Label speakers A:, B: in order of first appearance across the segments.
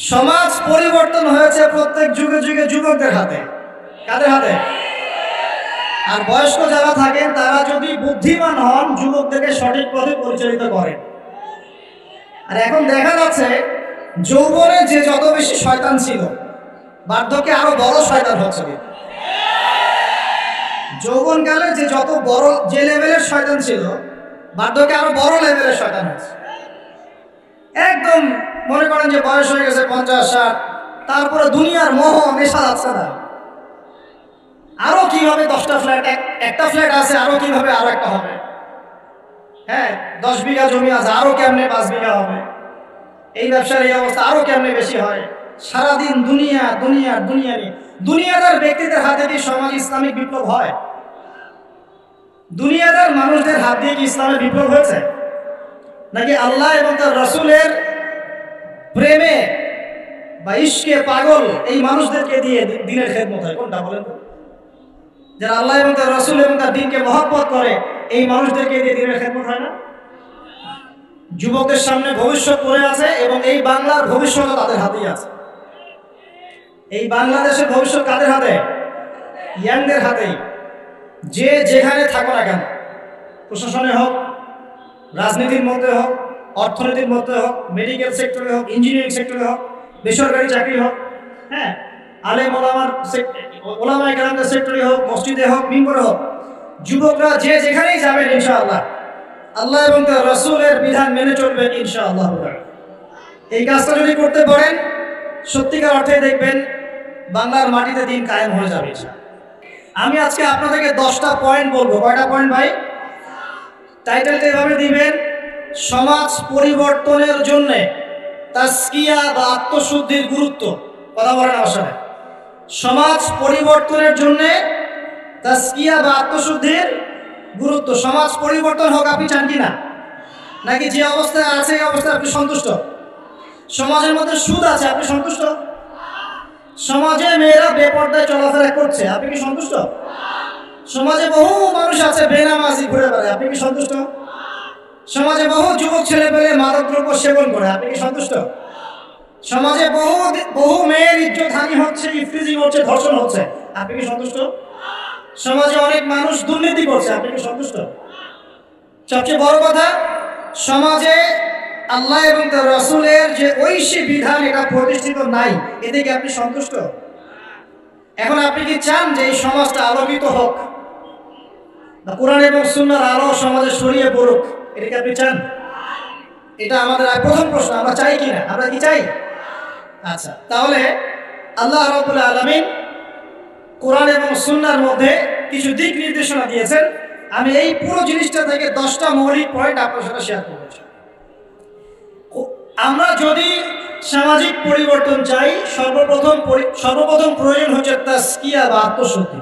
A: সমাজ পরিবর্তন হয়েছে প্রত্যেক যুগে যুগে যুবকদের হাতে। কাদের হাতে? আর বয়স্ক যারা থাকেন তারা যদি বুদ্ধিমান হন যুবকদেরকে সঠিক পথে পরিচালিত করেন। আর এখন দেখা যাচ্ছে যৌবনে যে যত বেশি শয়তান ছিল বার্ধক্যে আরো বড় শয়তান হচ্ছে। যৌবনকালে যে যত বড় যে লেভেলের শয়তান ছিল বার্ধক্যে আরো বড় লেভেলের শয়তান হচ্ছে। একদম মনে করেন যে বয়স হয়ে গেছে 50-60, তারপরে দুনিয়ার মোহ নেশা যাচ্ছে না। আরো কিভাবে 10টা ফ্ল্যাট, একটা ফ্ল্যাট আছে আরো কিভাবে আরো একটা হবে। হ্যাঁ, 10 বিঘা জমি আছে আরো কেমনে 5 বিঘা হবে। এই ব্যবসার এই অবস্থা আরো কেমনে বেশি হয়। সারাদিন দুনিয়া দুনিয়া দুনিয়া নিয়ে। দুনিয়াদার ব্যক্তিদের হাতে কি সমাজ ইসলামিক বিপ্লব হয়? দুনিয়াদার মানুষদের হাত দিয়ে কি ইসলামের বিপ্লব হয়েছে? নাকি আল্লাহ এবং তার রাসূলের প্রেমে বা ইশকে পাগল এই মানুষদেরকে দিয়ে দিনের খেদমত হয়? কোনটা বলেন তো? যারা আল্লাহ এবং তার রাসূল এবং তার দ্বীনকে মহব্বত করে এই মানুষদেরকে দিয়ে দিনের খেদমত হয় না? যুবকদের সামনে ভবিষ্যৎ পড়ে আছে এবং এই বাংলার ভবিষ্যৎ তাদের হাতেই আছে। এই বাংলাদেশের ভবিষ্যৎ কাদের হাতে? ইয়াংদের হাতেই। যে যেখানে থাকো না কেন, প্রশাসনে হোক, রাজনীতির মধ্যে হোক, অর্থনীতির মধ্যে হোক, মেডিকেল সেক্টরে হোক, ইঞ্জিনিয়ারিং সেক্টরে হোক, বেসরকারি চাকরি হোক, হ্যাঁ, আলেম ওলামায়ে কেরামদের সেক্টরে হোক, মসজিদে হোক, মিম্বরে হোক, যুবকরা যে যেখানেই যাবেন ইনশাআল্লাহ আল্লাহ এবং তার রাসূলের বিধান মেনে চলবেন ইনশাআল্লাহ। এই কাজটা যদি করতে পারেন সত্যিকার অর্থে দেখবেন বাংলার মাটিতে দিন কায়েম হয়ে যাবে। আমি আজকে আপনাদেরকে 10টা পয়েন্ট বলবো। কয়টা পয়েন্ট ভাই? টাইটেলটা এভাবে দিবেন, সমাজ পরিবর্তনের জন্য তাজকিয়া বা আত্মশুদ্ধির গুরুত্ব। কথা বলেন আমার সাথে। সমাজ পরিবর্তনের জন্য তাজকিয়া বা আত্মশুদ্ধির গুরুত্ব। সমাজ পরিবর্তন হোক আপনি চান কিনা? নাকি যে অবস্থায় আছে এই অবস্থায় আপনি সন্তুষ্ট? সমাজের মধ্যে সুদ আছে, আপনি সন্তুষ্ট? সমাজে মেয়েরা বেপর্দায় চলাফেরা করছে, আপনি কি সন্তুষ্ট? সমাজে বহু মানুষ আছে বেনামাজি ঘুরে বেড়ায়, আপনি কি সন্তুষ্ট? সমাজে বহু যুবক ছেলে পেলে মাদকদ্রব্য সেবন করে, আপনি কি সন্তুষ্ট? সমাজে বহু মেয়ের ইজ্জত হানি হচ্ছে, ইফতিজিং হচ্ছে, ধর্ষণ হচ্ছে, আপনি কি সন্তুষ্ট? সমাজে অনেক মানুষ দুর্নীতি করছে, আপনি কি সন্তুষ্ট? সবচেয়ে বড় কথা, সমাজে আল্লাহ এবং তার রাসূলের যে ঐশী বিধান এটা প্রতিষ্ঠিত নাই, এতে কি আপনি সন্তুষ্ট? এখন আপনি কি চান যে এই সমাজটা আলোকিত হোক, কোরআন এবং সুন্নাহর আলো সমাজে ছড়িয়ে পড়ুক? এটা কি আপনি চান? এটা আমাদের প্রথম প্রশ্ন, আমরা চাই কিনা? আমরা কি চাই? আচ্ছা, তাহলে আল্লাহ রাব্বুল আলামিন কোরআন এবং সুন্নাহর মধ্যে কিছু দিক নির্দেশনা দিয়েছেন। আমি এই পুরো জিনিসটা থেকে 10টা মৌলিক পয়েন্ট আপনার সাথে শেয়ার করব। আমরা যদি সামাজিক পরিবর্তন চাই সর্বপ্রথম প্রয়োজন হচ্ছে তাজকিয়া বা আত্মশুদ্ধি।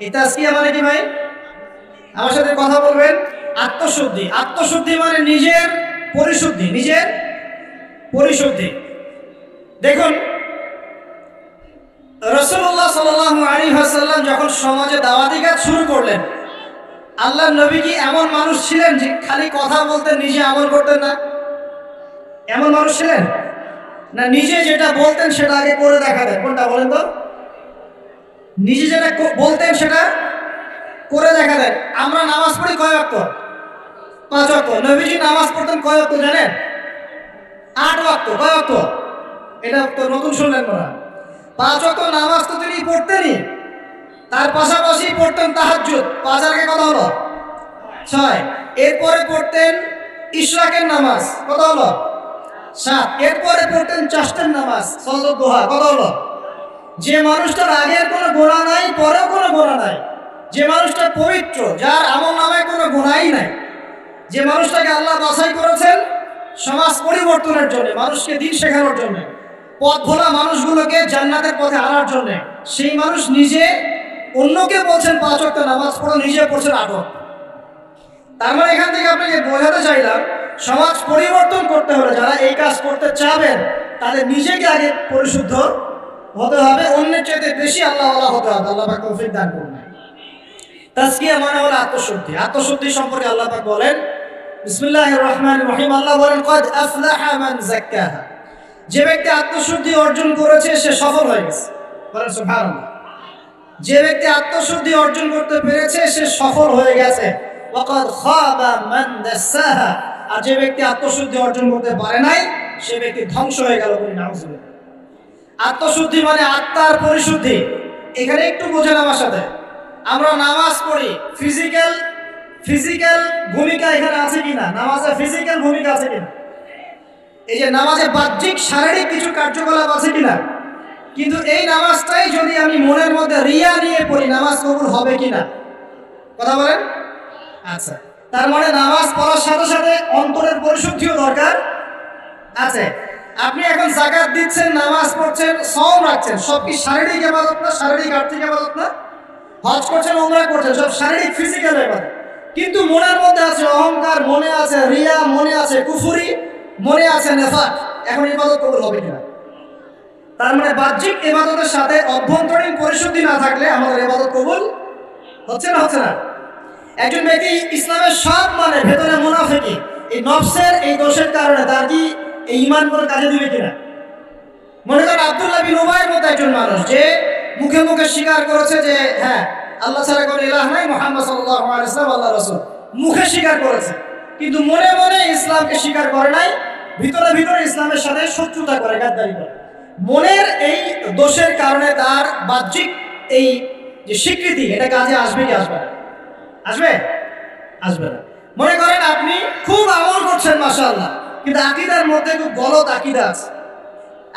A: এই তাজকিয়া মানে কি ভাই? আমার সাথে কথা বলবেন। আত্মশুদ্ধি, আত্মশুদ্ধি মানে নিজের পরিশুদ্ধি, নিজের পরিশুদ্ধি। দেখুন, রাসূলুল্লাহ সাল্লাল্লাহু আলাইহি ওয়াসাল্লাম যখন সমাজে দাওয়াতি কাজ শুরু করলেন, আল্লাহর নবী কি এমন মানুষ ছিলেন যে খালি কথা বলতেন, নিজে আমল করতেন না? এমন মানুষ ছিলেন না? নিজে যেটা বলতেন সেটা আগে করে দেখাতেন। কোনটা বলেন তো? নিজে যেটা বলতেন সেটা করে দেখাতেন। আমরা নামাজ পড়ি কয় ওয়াক্ত? 5 ওয়াক্ত। নবীজি নামাজ পড়তেন কয় ওয়াক্ত জানেন? 8 ওয়াক্ত। কয় ওয়াক্ত? এটা তো নতুন শুনলেন না। 5 ওয়াক্ত নামাজ তো তিনি পড়তেনই, তার পাশাপাশি পড়তেন তাহাজ্জুদ। 5 আগে কত হলো? 6। এরপরে পড়তেন ইশরাকের নামাজ, কত হলো? 7। এরপরে পড়তেন চাষতের নামাজ, সালাতুদ দুহা, কত হলো? যে মানুষটার আগের কোনো গুনাহ নাই, পরেও কোনো গুনাহ নাই, যে মানুষটা পবিত্র, যার আমলনামায় কোনো গুনাহই নাই, যে মানুষটাকে আল্লাহ বাছাই করেছেন সমাজ পরিবর্তনের জন্য, মানুষকে দিন শেখানোর জন্য, পথ ভোলা মানুষগুলোকে জান্নাতের পথে আনার জন্য, সেই মানুষ নিজে অন্যকে বলছেন 5 ওয়াক্ত নামাজ পড়ো, নিজে পড়ছেন 8 ওয়াক্ত। তার মানে এখান থেকে আপনাকে বোঝাতে চাইলাম, সমাজ পরিবর্তন করতে হলে যারা এই কাজ করতে চাবেন তাদের নিজেকে আগে পরিশুদ্ধ হতে হবে, অন্যের চাইতে বেশি আল্লাহওয়ালা হতে হবে। আল্লাহ পাক তৌফিক দান করুন। তাজকিয়া মানে হলো আত্মশুদ্ধি। আত্মশুদ্ধি সম্পর্কে আল্লাহ পাক বলেন, বিসমিল্লাহির রহমানির রহিম, আল্লাহ বলেন, ক্বাদ আফলাহা মান যাক্কাহা, যে ব্যক্তি আত্মশুদ্ধি অর্জন করেছে সে সফল হয়ে গেছে, বলেন সুবহানাল্লাহ। যে ব্যক্তি আত্মশুদ্ধি অর্জন করতে পেরেছে সে সফল হয়ে গেছে। ওয়াকাদ খাবা মান দাসাহা, আর যে ব্যক্তি আত্মশুদ্ধি অর্জন করতে পারে নাই সে ব্যক্তি ধ্বংস হয়ে গেল। নাউযুবিল্লাহ। আত্মশুদ্ধি মানে আত্মার পরিশুদ্ধি। এখানে একটু বোঝেন আমার সাথে, আমরা নামাজ পড়ি, ফিজিক্যাল ভূমিকা এখানে আছে কিনা? নামাজে ফিজিক্যাল ভূমিকা আছে কিনা? এই যে নামাজে বাহ্যিক শারীরিক কিছু কার্যকলাপ আছে কিনা? কিন্তু এই নামাজটাই যদি আমি মনের মধ্যে রিয়া নিয়ে পড়ি, নামাজ কবুল হবে কিনা? কথা বলেন। আচ্ছা, তার মানে নামাজ পড়ার সাথে সাথে অন্তরের পরিশুদ্ধিও দরকার আছে। আপনি এখন যাকাত দিচ্ছেন, নামাজ পড়ছেন, সাওম রাখছেন, সব কি শারীরিক ইবাদত না? শারীরিক আর্থিক ইবাদত না? হজ করছেন, উমরা করছেন, সব শারীরিক ফিজিক্যাল ইবাদত। কিন্তু মনের মধ্যে আছে অহংকার, মনে আছে রিয়া, মনে আছে কুফরি, মনে আছে নেফাক, এখন ইবাদত কবুল হবে কিনা? তার মানে বাহ্যিক ইবাদতের সাথে অভ্যন্তরীণ পরিশুদ্ধি না থাকলে আমাদের ইবাদত কবুল হচ্ছে না, হচ্ছে না। একজন ব্যক্তি ইসলামের সব মানে ভেতরে মুনাফিকি, এই নফসের এই দোষের কারণে তার কি এই ঈমান কোনো কাজে দিবে কিনা? মনে করেন আব্দুল্লাহ বিন উবাইয়ের মতো একজন মানুষ যে মুখে মুখে স্বীকার করেছে যে হ্যাঁ আল্লাহ ছাড়া কোনো ইলাহ নাই, মুহাম্মদ সাল্লাল্লাহু আলাইহি ওয়াসাল্লাম আল্লাহর রাসূল, মুখে স্বীকার করেছে, কিন্তু মনে মনে ইসলামকে স্বীকার করে নাই, ভিতরে ভিতরে ইসলামের সাথে শত্রুতা করে, গাদ্দারি করে। মনের এই দোষের কারণে তার বাহ্যিক এই যে স্বীকৃতি, এটা কাজে আসবে কি আসবে না? আসবে? আসবে না। মনে করেন আপনি খুব আমল করছেন মাশাআল্লাহ, কিন্তু আকীদার মধ্যে খুব গলদ আকীদা আছে,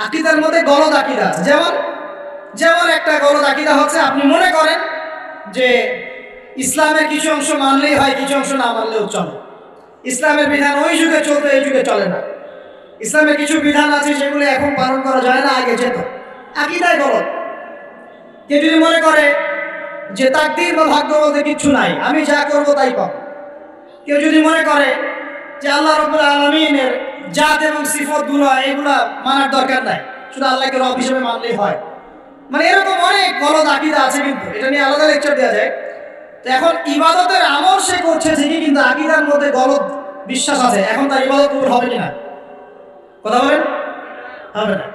A: আকীদার মধ্যে গলদ আকীদা আছে। যেমন একটা গলদ আকীদা হচ্ছে, আপনি মনে করেন যে ইসলামের কিছু অংশ মানলেই হয়, কিছু অংশ না মানলেও চলে, ইসলামের বিধান ওই যুগে চলবে, এই যুগে চলে না, ইসলামের কিছু বিধান আছে যেগুলো এখন পালন করা যায় না, আগে যেত। আকীদায় গলদ। কেউ যদি মনে করে যে তাকদীর বা ভাগ্য বলতে কিচ্ছু নাই, আমি যা করব তাই পাবো, কেউ যদি মনে করে যে আল্লাহ রাব্বুল আলামিনের জাত এবং সিফাতগুলো এগুলা মানার দরকার নাই, শুধু আল্লাহকে রব হিসেবে মানলেই হয়, মানে এরকম অনেক গলদ আকীদা আছে, কিন্তু এটা নিয়ে আলাদা লেকচার দেওয়া যায়। তো এখন ইবাদতের আমল সে করছে ঠিকই, কিন্তু আকীদার মধ্যে গলদ বিশ্বাস আছে, এখন তার ইবাদত কবুল হবে কিনা? কথা বলেন, হবে না।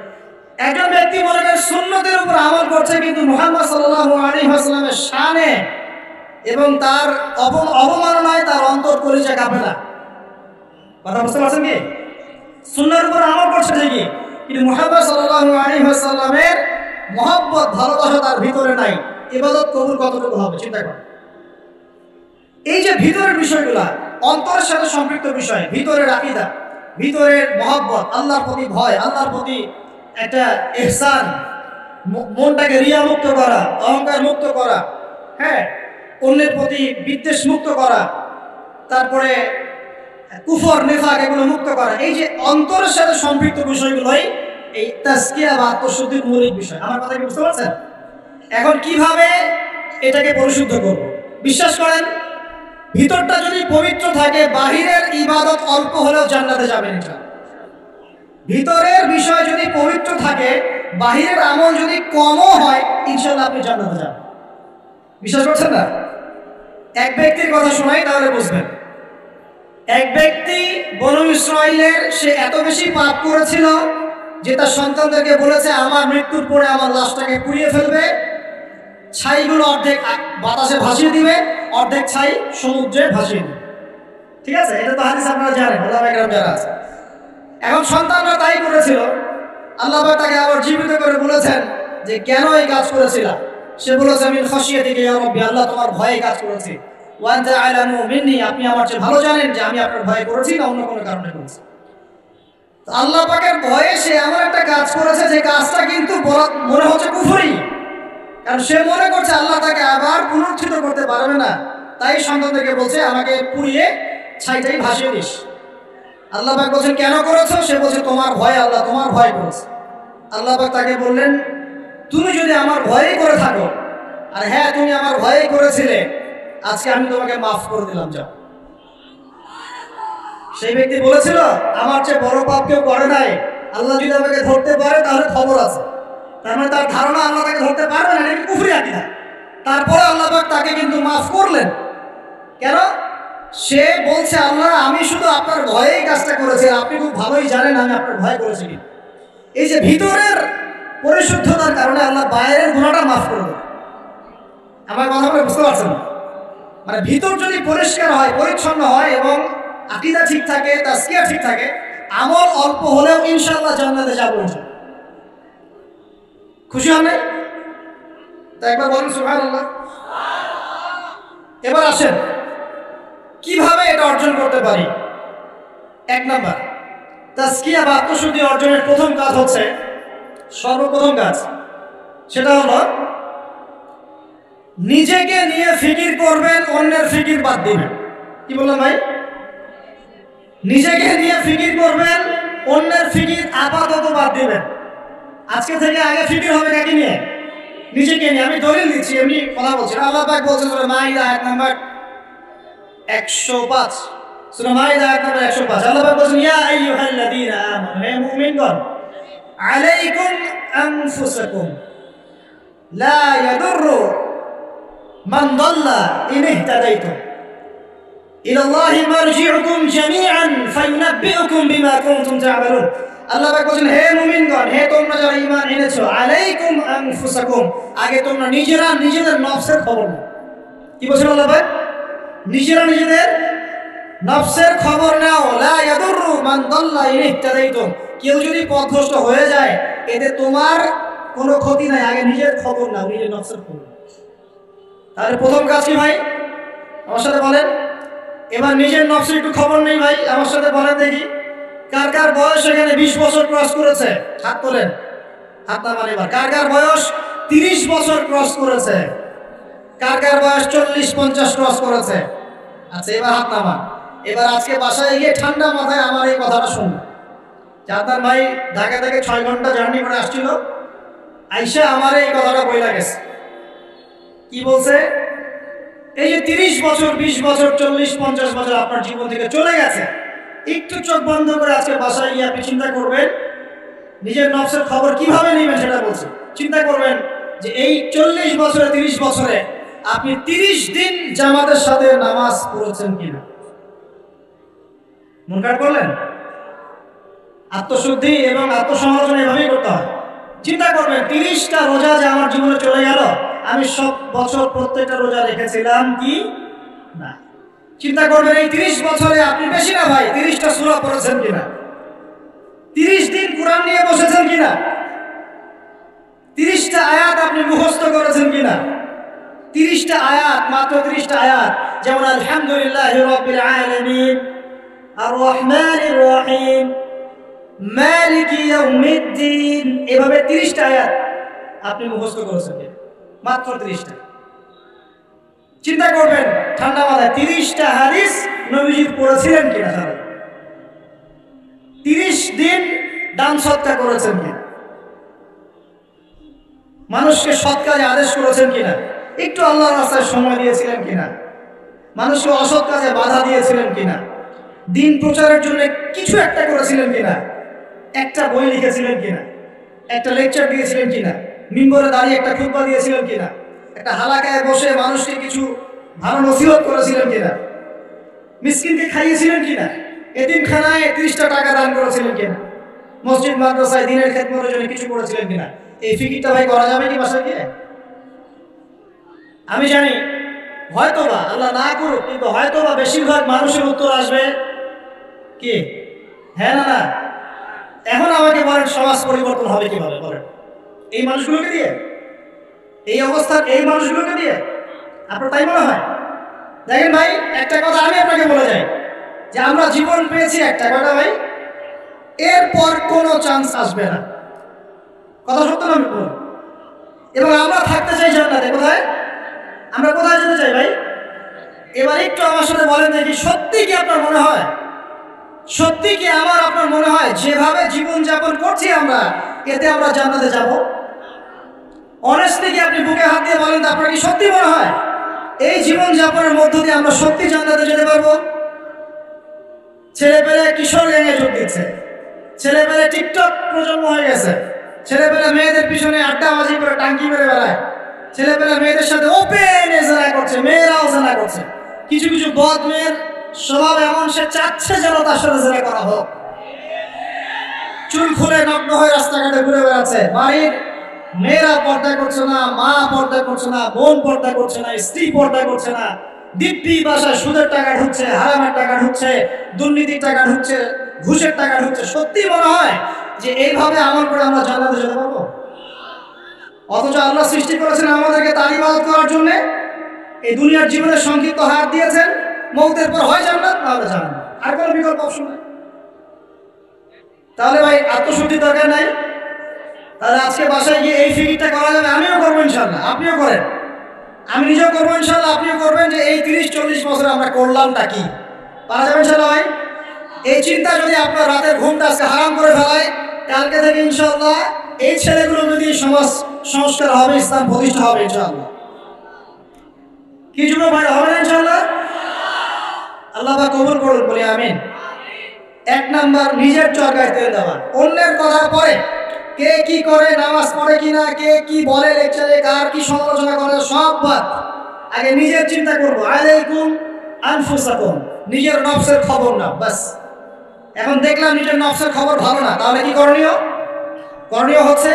A: একজন ব্যক্তি মনে করেন সুন্নতের উপর আমল করছে, কিন্তু মুহাম্মদ সাল্লাল্লাহু আলাইহি ওয়াসাল্লামের শানে এবং তার অবমাননায় তার অন্তর কলিজা কাঁপে না। কথা বুঝতে পারছেন কি? সুন্নাহর উপর আমল করছে ঠিকই, কিন্তু মুহাম্মদ সাল্লাল্লাহু আলাইহি ওয়াসাল্লামের মহব্বত, ভালোবাসা তার ভিতরে নাই, ইবাদত কবুল কতটুকু হবে চিন্তা করেন। এই যে ভিতরের বিষয়গুলা, অন্তরের সাথে সম্পৃক্ত বিষয়, ভিতরের আকীদা, ভিতরের মহব্বত, আল্লাহর প্রতি ভয়, আল্লাহর প্রতি একটা ইহসান, মনটাকে রিয়া মুক্ত করা, অহংকার মুক্ত করা, হ্যাঁ, অন্যের প্রতি বিদ্বেষ মুক্ত করা, তারপরে কুফর নিফাক এগুলো মুক্ত করা, এই যে অন্তরের সাথে সম্পৃক্ত বিষয়গুলোই এই তাজকিয়া বা আত্মশুদ্ধির মৌলিক বিষয়। আমার কথা কি বুঝতে পারছেন? এখন কিভাবে এটাকে পরিশুদ্ধ করব? বিশ্বাস করেন, ভিতরটা যদি পবিত্র থাকে, বাহিরের ইবাদত অল্প হলেও জান্নাতে যাবেন। এটা ভিতরের বিষয় যদি পবিত্র থাকে, বাহিরের আমল যদি কমও হয়, ইনশাআল্লাহ আপনি জান্নাতে যাবেন। বিশ্বাস করছেন না? এক ব্যক্তির কথা শোনাই, তাহলে বুঝবেন। এক ব্যক্তি বনু ইসরাইলের, সে এত বেশি পাপ করেছিল যে তার সন্তানদেরকে বলেছে আমার মৃত্যুর পরে আমার লাশটাকে পুড়িয়ে ফেলবে, ছাইগুলো অর্ধেক বাতাসে ভাসিয়ে দিবে, অর্ধেক ছাই সমুদ্রে ভাসিয়ে দিবে। ঠিক আছে, এটা তো হাদিস আপনারা জানেন, ওলামায়ে কেরাম যারা আছে। এখন সন্তানরা তাই করেছিল। আল্লাহ পাক তাকে আবার জীবিত করে বলেছেন যে কেন এই কাজ করেছিলা? সে বলেছে মিন খাশিয়াতিকা ইয়া রাব্বি, আল্লাহ তোমার ভয়ে কাজ করেছি। ওয়া আনতা আ'লামু মিন্নি, আপনি আমার চেয়ে ভালো জানেন যে আমি আপনার ভয়ে করেছি না অন্য কোনো কারণে করেছি। তো আল্লাহ পাকের ভয়ে সে এমন একটা কাজ করেছে যে কাজটা কিন্তু মনে হচ্ছে কুফরি, কারণ সে মনে করছে আল্লাহ তাকে আবার পুনরুত্থিত করতে পারবে না, তাই সন্তানদেরকে বলছে আমাকে পুড়িয়ে ছাইটাই ভাসিয়ে দিস। আল্লাহ পাক বলছেন কেন করেছো? সে বলছে তোমার ভয়ে, আল্লাহ তোমার ভয় করেছে। আল্লাহ পাক তাকে বললেন তুমি যদি আমার ভয়েই করে থাকো, আর হ্যাঁ তুমি আমার ভয়েই করেছিলে, আজকে আমি তোমাকে মাফ করে দিলাম, যাও। সেই ব্যক্তি বলেছিল আমার চেয়ে বড় পাপ কেউ করে নাই, আল্লাহ যদি আমাকে ধরতে পারে তাহলে খবর আছে। তার মানে তার ধারণা আল্লাহ তাকে ধরতে পারবে না, এটা কুফরি আকীদা। তারপরে আল্লাহ পাক তাকে কিন্তু মাফ করলেন। কেন? সে বলছে আল্লাহ আমি শুধু আপনার ভয়েই কাজটা করেছি, আপনি খুব ভালোই জানেন আমি আপনার ভয় করেছি। এই যে ভিতরের পরিশুদ্ধতার কারণে আল্লাহ বাইরের গুনাহটা মাফ করে দেয়। আমার কথা বলে বুঝতে পারছেন? মানে ভিতর যদি পরিষ্কার হয়, পরিচ্ছন্ন হয় এবং আকীদা ঠিক থাকে, তাজকিয়া ঠিক থাকে, আমল অল্প হলেও ইনশাআল্লাহ জান্নাতে যাবো। খুশি হন নাই? তা একবার বলুন সুবহানাল্লাহ। এবার আসেন কিভাবে এটা অর্জন করতে পারি। এক নাম্বার, তাজকিয়া বা আত্মশুদ্ধি অর্জনের প্রথম কাজ হচ্ছে, সর্বপ্রথম কাজ সেটা হলো নিজেকে নিয়ে ফিকির করবেন, অন্যের ফিকির বাদ দিবেন। কি বললাম ভাই? নিজেকে নিয়ে ফিকির করবেন, অন্যের ফিকির আপাতত বাদ দিবেন। আজকে থেকে আগে ফিকির হবে কাকে নিয়ে? নিজেকে নিয়ে। আমি দলিল দিচ্ছি, এমনি কথা বলছি। আল্লাহ পাক বলছেন সূরা মাইদা আয়াত নাম্বার 105, সূরা মাইদা আয়াত নাম্বার 105, আল্লাহ পাক বলছেন ইয়া আইয়ুহাল্লাযীনা আমানু, হে মুমিনগণ, আলাইকুম আনফুসাকুম লা ইয়াদুররু মান দাল্লা ইন ইহতাদাইতুম ইলাল্লাহি মারজিউকুম জামিআন ফায়ুনাব্বিউকুম বিমা কুনতুম তা'মালুন। আল্লাহ পাক বলেন হে মুমিনগণ, হে তোমরা যারা ঈমান এনেছো, আলাইকুম আনফুসাকুম, আগে তোমরা নিজেরা নিজেদের নফসের খবর নাও। কি বলেন আল্লাহ পাক? নিজেরা নিজেদের নফসের খবর নাও। লা ইয়াদুররু মান দাল্লা ইন ইহতাদাইতুম, কেউ যদি পথভ্রষ্ট হয়ে যায় এতে তোমার কোনো ক্ষতি নাই, আগে নিজের খবর নাও, নিজের নফসের খবর। তাহলে প্রথম কাজ কি ভাই? আমার সাথে বলেন। এবার নিজের নফসের একটু খবর নেই ভাই, আমার সাথে বলেন দেখি কার কার বয়স এখানে 20 বছর ক্রস করেছে? হাত তোলেন, হাত নামান। এবার কার কার বয়স 30 বছর ক্রস করেছে? কার কার বয়স 40-50 ক্রস করেছে? আচ্ছা, এবার হাত নামান। এবার আজকে বাসায় গিয়ে ঠান্ডা মাথায় আমার এই কথাটা শুনুন। জানতাম ভাই ঢাকা থেকে 6 ঘন্টা জার্নি করে আসছিল, আইসা আমার এই কথাটা বইলা গেছে। কি বলছে? এই যে 30 বছর, 20 বছর, 40-50 বছর আপনার জীবন থেকে চলে গেছে, একটু চোখ বন্ধ করে আজকে বাসায় গিয়ে আপনি চিন্তা করবেন নিজের নফসের খবর কিভাবে নেবেন সেটা বলছে। চিন্তা করবেন যে এই 40 বছরে, 30 বছরে আপনি 30 দিন জামাতের সাথে নামাজ পড়েছেন কিনা। মন খারাপ করলেন? আত্মশুদ্ধি এবং আত্মসমালোচনা এভাবেই করতে হয়। চিন্তা করবেন 30টা রোজা যে আমার জীবনে চলে গেল, আমি সব বছর প্রত্যেকটা রোজা রেখেছিলাম কি না। চিন্তা করবেন এই 30 বছরে আপনি, বেশি না ভাই, 30টা সূরা পড়েছেন কিনা, 30 দিন কোরআন নিয়ে বসেছেন কিনা, 30টা আয়াত আপনি মুখস্থ করেছেন কিনা। 30টা আয়াত, মাত্র 30টা আয়াত, যেমন আলহামদুলিল্লাহি রাব্বিল আলামিন, আর রহমানির রহিম, মালিকি ইয়াউমিদ্দিন, এভাবে 30টা আয়াত আপনি মুখস্থ করেছেন কিনা, মাত্র 30টা। চিন্তা করবেন ঠান্ডা মাথায় 30টা হাদিস নবীজি পড়েছিলেন কিনা, 30 দিন দান সৎকার করেছেন কিনা, মানুষকে সৎ কাজে আদেশ করেছেন কিনা, একটু আল্লাহর রাস্তায় সময় দিয়েছিলেন কিনা, মানুষকে অসৎ কাজে বাধা দিয়েছিলেন কিনা, দিন প্রচারের জন্য কিছু একটা করেছিলেন কিনা, একটা বই লিখেছিলেন কিনা, একটা লেকচার দিয়েছিলেন কিনা, মিম্বরে দাঁড়িয়ে একটা খুতবা দিয়েছিলেন কিনা, একটা হালাকায় বসে মানুষকে কিছু ভালো নসিহত করেছিলেন কিনা, মিসকিনকে খাইয়েছিলেন কিনা, এতিমখানায় 30টা টাকা দান করেছিলেন কিনা, মসজিদ মাদ্রাসায় দিনের খেদমতের জন্য কিছু করেছিলেন কিনা। এই ফিকিরটা ভাই করা যাবে কি বাসায় গিয়ে? আমি জানি হয়তোবা, আল্লাহ না করুক, কিন্তু হয়তোবা বেশিরভাগ মানুষের উত্তর আসবে কি হ্যাঁ না না। এখন আমাকে বলেন সমাজ পরিবর্তন হবে কিভাবে? বলেন এই মানুষগুলোকে দিয়ে, এই অবস্থার এই মানুষগুলোকে দিয়ে? আপনার তাই মনে হয়? দেখেন ভাই, একটা কথা আমি আপনাকে বলে যাই যে আমরা জীবন পেয়েছি একটা, কথা ভাই, এরপর কোনো চান্স আসবে না। কথা সত্য না আমি বলুন? এবং আমরা থাকতে চাই জান্নাতে। কোথায়? আমরা কোথায় যেতে চাই ভাই? এবার একটু আমার সাথে বলেন দেখি, সত্যি কি আপনার মনে হয়, সত্যি কি আমার আপনার মনে হয় যেভাবে জীবন যাপন করছি আমরা, এতে আমরা জান্নাতে যাব? অনেস্টলি কি আপনি বুকে হাত দিয়ে বলেন, আপনার কি সত্যি মনে হয় এই জীবন যাপনের মধ্য দিয়ে আমরা সত্যি জান্নাতে যেতে পারবো? ছেলেপেলে কিশোর গ্যাংয়ে যোগ দিচ্ছে, ছেলেপেলে টিকটক প্রজন্ম হয়ে গেছে, ছেলেপেলে মেয়েদের পিছনে আড্ডাবাজি করে টাঙ্কি মেরে বেড়ায়, ছেলেপেলে মেয়েদের সাথে ওপেন জেনা করছে, মেয়েরাও জেনা করছে। কিছু কিছু বদ মেয়ের স্বভাব এমন, সে চাচ্ছে যেন তার সাথে জেনা করা হোক। চুল খুলে নগ্ন হয়ে রাস্তাঘাটে ঘুরে বেড়াচ্ছে, বাড়ির মেয়েরা পর্দা করছে না, মা পর্দা করছে না, বোন পর্দা করছে না, স্ত্রী পর্দা করছে না, দিব্যি বাসায় সুদের টাকা ঢুকছে, হারামের টাকা ঢুকছে, দুর্নীতির টাকা ঢুকছে, ঘুষের টাকা ঢুকছে। সত্যি মনে হয় যে এইভাবে আমল করে আমরা জান্নাতে যেতে পারবো? অথচ আল্লাহ সৃষ্টি করেছেন আমাদেরকে তার ইবাদত করার জন্য। এই দুনিয়ার জীবনের সংক্ষিপ্ত হায়াত দিয়েছেন, মৌতের পর হয় জান্নাত, তাহলে জান্নাত, আর কোনো বিকল্প অপশন নেই। তাহলে ভাই আত্মশুদ্ধির দরকার নাই? তাহলে আজকে বাসায় গিয়ে এই ফিকিরটা করা যাবে, আমিও করবো ইনশাল্লাহ, আপনিও করেন, আমি নিজেও করবো ইনশাল্লাহ, আপনিও করবেন, যে এই 30-40 বছরে আমরা করলামটা কি? পারা যাবে ইনশাল্লাহ ভাই? এই চিন্তা যদি আপনার রাতের ঘুমটা আজকে হারাম করে ফেলায়, কালকে থেকে ইনশাল্লাহ এই ছেলেগুলো যদি সমাজ সংস্কার হবে, ইসলাম প্রতিষ্ঠা হবে ইনশাল্লাহ। কি জন্য ভাই হবে না ইনশাল্লাহ? আল্লাহ পাক কবুল করুন, বলি আমিন। 1 নাম্বার নিজের চরকায় তেল দেওয়া, অন্যের কথা পরে কে কি করে, নামাজ পড়ে কিনা, কে কি বলে লেকচারে, কার কি সমালোচনা করে, সব বাদ, আগে নিজের চিন্তা করবো। আলাইকুম আনফুসাকুম, নিজের নফসের খবর না, বাস। এখন দেখলাম নিজের নফসের খবর ভালো না, তাহলে কি করণীয়? করণীয় হচ্ছে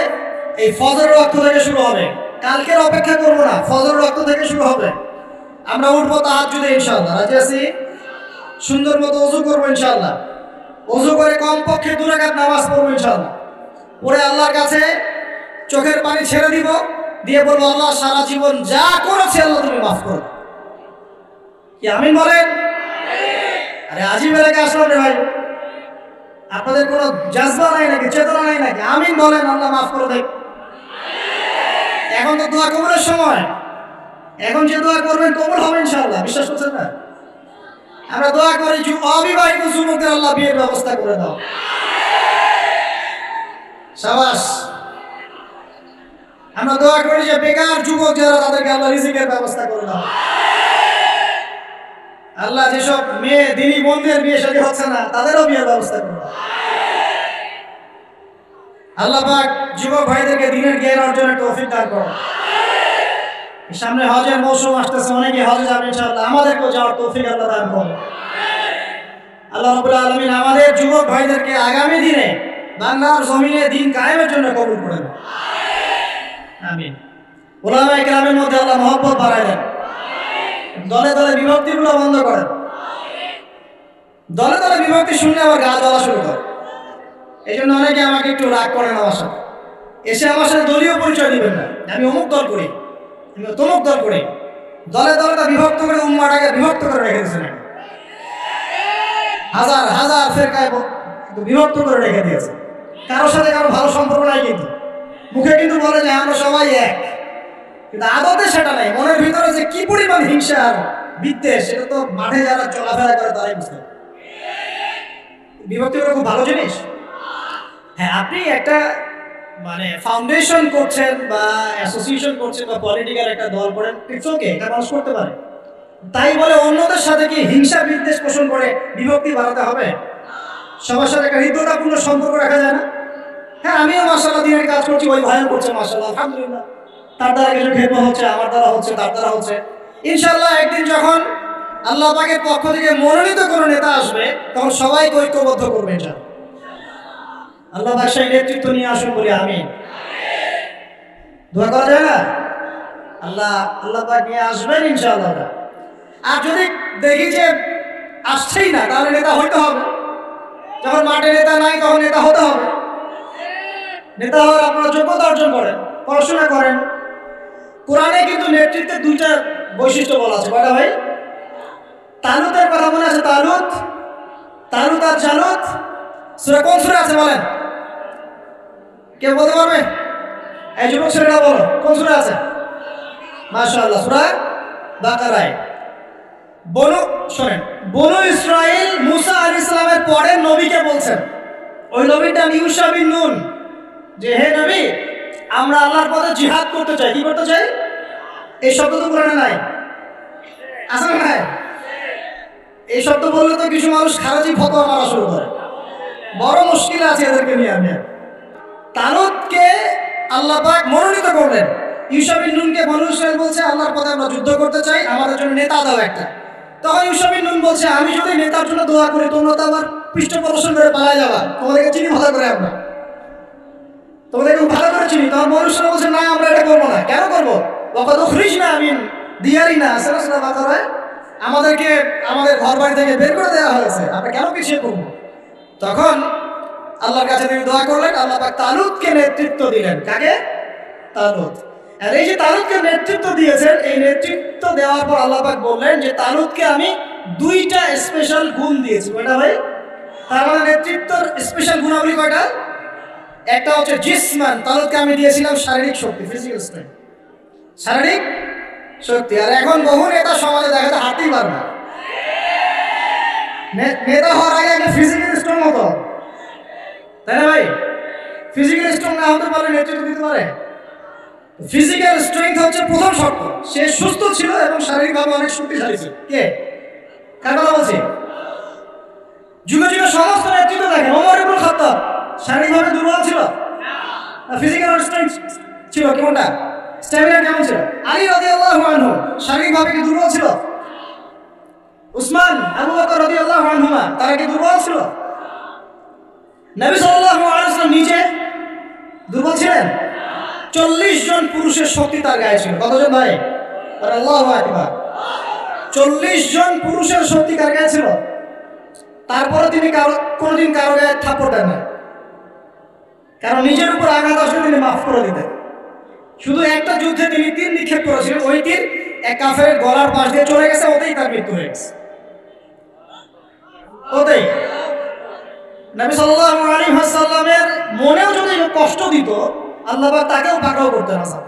A: এই ফজরের ওয়াক্ত থেকে শুরু হবে, কালকের অপেক্ষা করবো না, ফজরের ওয়াক্ত থেকে শুরু হবে। আমরা উঠবো তাহাজ্জুদে ইনশাআল্লাহ, রাজি আছি? সুন্দর মতো ওযু করবো ইনশাআল্লাহ, ওযু করে কমপক্ষে 2 রাকাত নামাজ পড়বো ইনশাআল্লাহ, পরে আল্লাহর কাছে চোখের পানি ছেড়ে দিব, দিয়ে বলবো আল্লাহ সারা জীবন যা করেছে আল্লাহ তুমি মাফ করো। কি আমিন বলেন? আরে আজিব এলাকা আসলাম রে ভাই, আপনাদের কোনো জাজবা নাই নাকি, চেতনা নাই নাকি? আমিন বলেন, আল্লাহ মাফ করে দেখ। এখন তো দোয়া কবুলের সময়, এখন যে দোয়া করবেন কবুল হবে ইনশাআল্লাহ, বিশ্বাস করছেন না? আমরা দোয়া করি অবিবাহিত যুবকদের আল্লাহ বিয়ের ব্যবস্থা করে দাও, শাবাশ। আমরা দোয়া করি যে বেকার যুবক যারা, তাদেরকে আল্লাহ রিজিকের ব্যবস্থা করে দাও। আল্লাহ যেসব মেয়ে দিনী বোনদের বিয়ে শাদী হচ্ছে না, তাদেরও বিয়ের ব্যবস্থা করে দাও। আল্লাহ পাক যুবক ভাইদেরকে দ্বীনের জ্ঞান অর্জনের তৌফিক দান করো। সামনে হজের মৌসুম আসতেছে, অনেকে হজে যাবে ইনশাআল্লাহ, আমাদেরকেও যাওয়ার তৌফিক আল্লাহ দান করো। আল্লাহ রাব্বুল আলামিন আমাদের যুবক ভাইদেরকে আগামী দিনে বাংলার জমিনে দ্বীন কায়েমের জন্য কবুল করে নেন, আমিন। উলামায়ে কেরামের মধ্যে আল্লাহ মহব্বত বাড়ায় দেন, দলে দলে বিভক্তিগুলো বন্ধ করেন। দলে দলে বিভক্তি শুনলে আবার গা জ্বলা শুরু করে, এই জন্য অনেকে আমাকে একটু রাগ করেন আমার সাথে, এসে আমার সাথে দলীয় পরিচয় দিবেন না, আমি অমুক দল করি, আমি তমুক দল করি। দলে দলে তা বিভক্ত করে উম্মাটাকে বিভক্ত করে রেখে দিয়েছেন, হাজার হাজার ফেরকায় বিভক্ত করে রেখে দিয়েছে। কারোর সাথে কারো ভালো সম্পর্ক নাই, কিন্তু মুখে কিন্তু বলে যে আমরা সবাই এক, কিন্তু আদতে সেটা নাই। মনের ভিতরে যে কি পরিমাণ হিংসা আর বিদ্বেষ, সেটা তো মাঠে যারা চলাফেরা করে তারাই বুঝতে পারে। বিভক্তি করা খুব ভালো জিনিস। হ্যাঁ, আপনি একটা মানে ফাউন্ডেশন করছেন বা অ্যাসোসিয়েশন করছেন বা পলিটিক্যাল একটা দল করেন, ইটস ওকে, এটা মানুষ করতে পারে। তাই বলে অন্যদের সাথে কি হিংসা বিদ্বেষ পোষণ করে বিভক্তি বাড়াতে হবে? সবার সাথে একটা হৃদ্যতাপূর্ণ সম্পর্ক রাখা যায় না? হ্যাঁ, আমিও মাশাআল্লাহ দিনের কাজ করছি, ওই ভাইও করছে মাশাআল্লাহ, আলহামদুলিল্লাহ। তার দ্বারা কিছু খেদমত হচ্ছে, আমার দ্বারা হচ্ছে, তার দ্বারা হচ্ছে। ইনশাআল্লাহ একদিন যখন আল্লাহ পাকের পক্ষ থেকে মনোনীত কোনো নেতা আসবে, তখন সবাইকে ঐক্যবদ্ধ করবে ইনশাআল্লাহ। আল্লাহ পাক সেই নেতৃত্ব নিয়ে আসুন, বলি আমিন। দোয়া করা যায় না? আল্লাহ পাক নিয়ে আসবেন ইনশাআল্লাহ। আর যদি দেখি যে আসছেই না, তাহলে নেতা হইতে হবে। যখন মাঠে নেতা নাই, তখন নেতা হতে হবে। নেতা হওয়ার আপনারা যোগ্যতা অর্জন করেন, পড়াশোনা করেন। কোরআনে কিন্তু নেতৃত্বের 2টা বৈশিষ্ট্য বলা আছে, কয়টা ভাই? তালুতের কথা মনে আছে? তালুত আর জালুত সূরা কোন সূরা আছে বলেন? কে বলতে পারবে? এই যুবক ছেলেরা বলো, কোন সূরা আছে? মাশাআল্লাহ, সূরা বাকারায়। শোনেন, বনু ইসরাইল মুসা আলাইহিস সালামের পরে নবীকে বলছেন, ওই নবীর নাম ইউশা বিন নুন, যে হে নবী, আমরা আল্লাহর পথে জিহাদ করতে চাই। কি করতে চাই? এই শব্দ তো কোরআনে নাই, আছে না? নাই। এই শব্দ বললে তো কিছু মানুষ খারাজি ফতোয়া মারা শুরু করে, বড় মুশকিল আছে এদেরকে নিয়ে। আমি তালুতকে আল্লাহ পাক মনোনীত করলেন, ইউশা বিন নুনকে বনু ইসরাইল বলছে আল্লাহর পথে আমরা যুদ্ধ করতে চাই, আমাদের জন্য নেতা দাও একটা। তখন ইউশা বিন নুন বলছে, আমি যদি নেতার জন্য দোয়া করি, তোমরা তো আমার পৃষ্ঠপ্রদর্শন করে পালায় যাবা, তোমাদেরকে চিনি ভালো করে আমরা। তোমাদেরকে ভালো করে চিনি। তোমার মনুষ্যরা বলছে না আমরা এটা করবো না। কেন করবো? কত খুলিস না আমিন দিয়ারি না আসলে বাতারায় আমাদেরকে আমাদের ঘর বাড়ি থেকে বের করে দেওয়া হয়েছে, আমরা কেন পিছিয়ে পড়বো? তখন আল্লাহর কাছে তিনি দোয়া করলেন, আল্লাহ পাক তালুতকে নেতৃত্ব দিলেন। কাকে? তালুত। আর এই যে তালুতকে নেতৃত্ব দিয়েছেন, এই নেতৃত্ব দেওয়ার পর আল্লাহ পাক বললেন যে তালুতকে আমি দুইটা স্পেশাল গুণ দিয়েছি। কয়টা ভাই? তার মানে নেতৃত্বর স্পেশাল গুণাবলী কয়টা? একটা হচ্ছে জিসমান, তালুতকে আমি দিয়েছিলাম শারীরিক শক্তি, ফিজিক্যাল স্ট্রেংথ, শারীরিক শক্তি। আর এখন বহু নেতা সমাজে দেখা যায় হাঁটতেই পারবে না। নেতা হওয়ার আগে একটা ফিজিক্যাল স্ট্রং হতো, তাই না ভাই? ফিজিক্যাল স্ট্রং না হতে পারলে নেতৃত্ব দিতে পারে? ফিজিক্যাল স্ট্রেংথ হচ্ছে প্রথম শর্ত। সে সুস্থ ছিল এবং শারীরিকভাবে অনেক শক্তিশালী ছিল। কে? কার কথা বলছি? যুগে যুগে সমস্ত নেতৃত্ব দেখেন। ওমর ইবনে খাত্তাব শারীরিকভাবে দুর্বল ছিল না ফিজিক্যাল স্ট্রেংথ ছিল? কেমনটা? স্ট্যামিনা কেমন ছিল? আলী রাদিয়াল্লাহু আনহু শারীরিকভাবে কি দুর্বল ছিল? উসমান, আবু বকর রাদিয়াল্লাহু আনহুমা তারা কি দুর্বল ছিল? নবী সাল্লাল্লাহু আলাইহি ওয়াসাল্লাম নিজে দুর্বল ছিলেন? 40 জন পুরুষের শক্তি তার গায়ে ছিল। কতজন ভাই? আল্লাহু আকবার। 40 জন পুরুষের শক্তি কার গায়ে ছিল? তারপরে তিনি কোনোদিন কারো গায়ে থাপ্পড় দেন না, কারণ নিজের উপর আঘাত আসলে তিনি মাফ করে দিতেন। শুধু একটা যুদ্ধে তিনি তীর নিক্ষেপ করেছিলেন, ওই তীর এক কাফেরের গলার পাশ দিয়ে চলে গেছে, ওতেই তার মৃত্যু হয়ে গেছে। ওতেই নবী সাল্লাল্লাহু আলাইহি ওয়াসাল্লামের মনেও যদি কষ্ট দিত, আল্লাহ পাক তাকেও পাকড়াও করতেন না।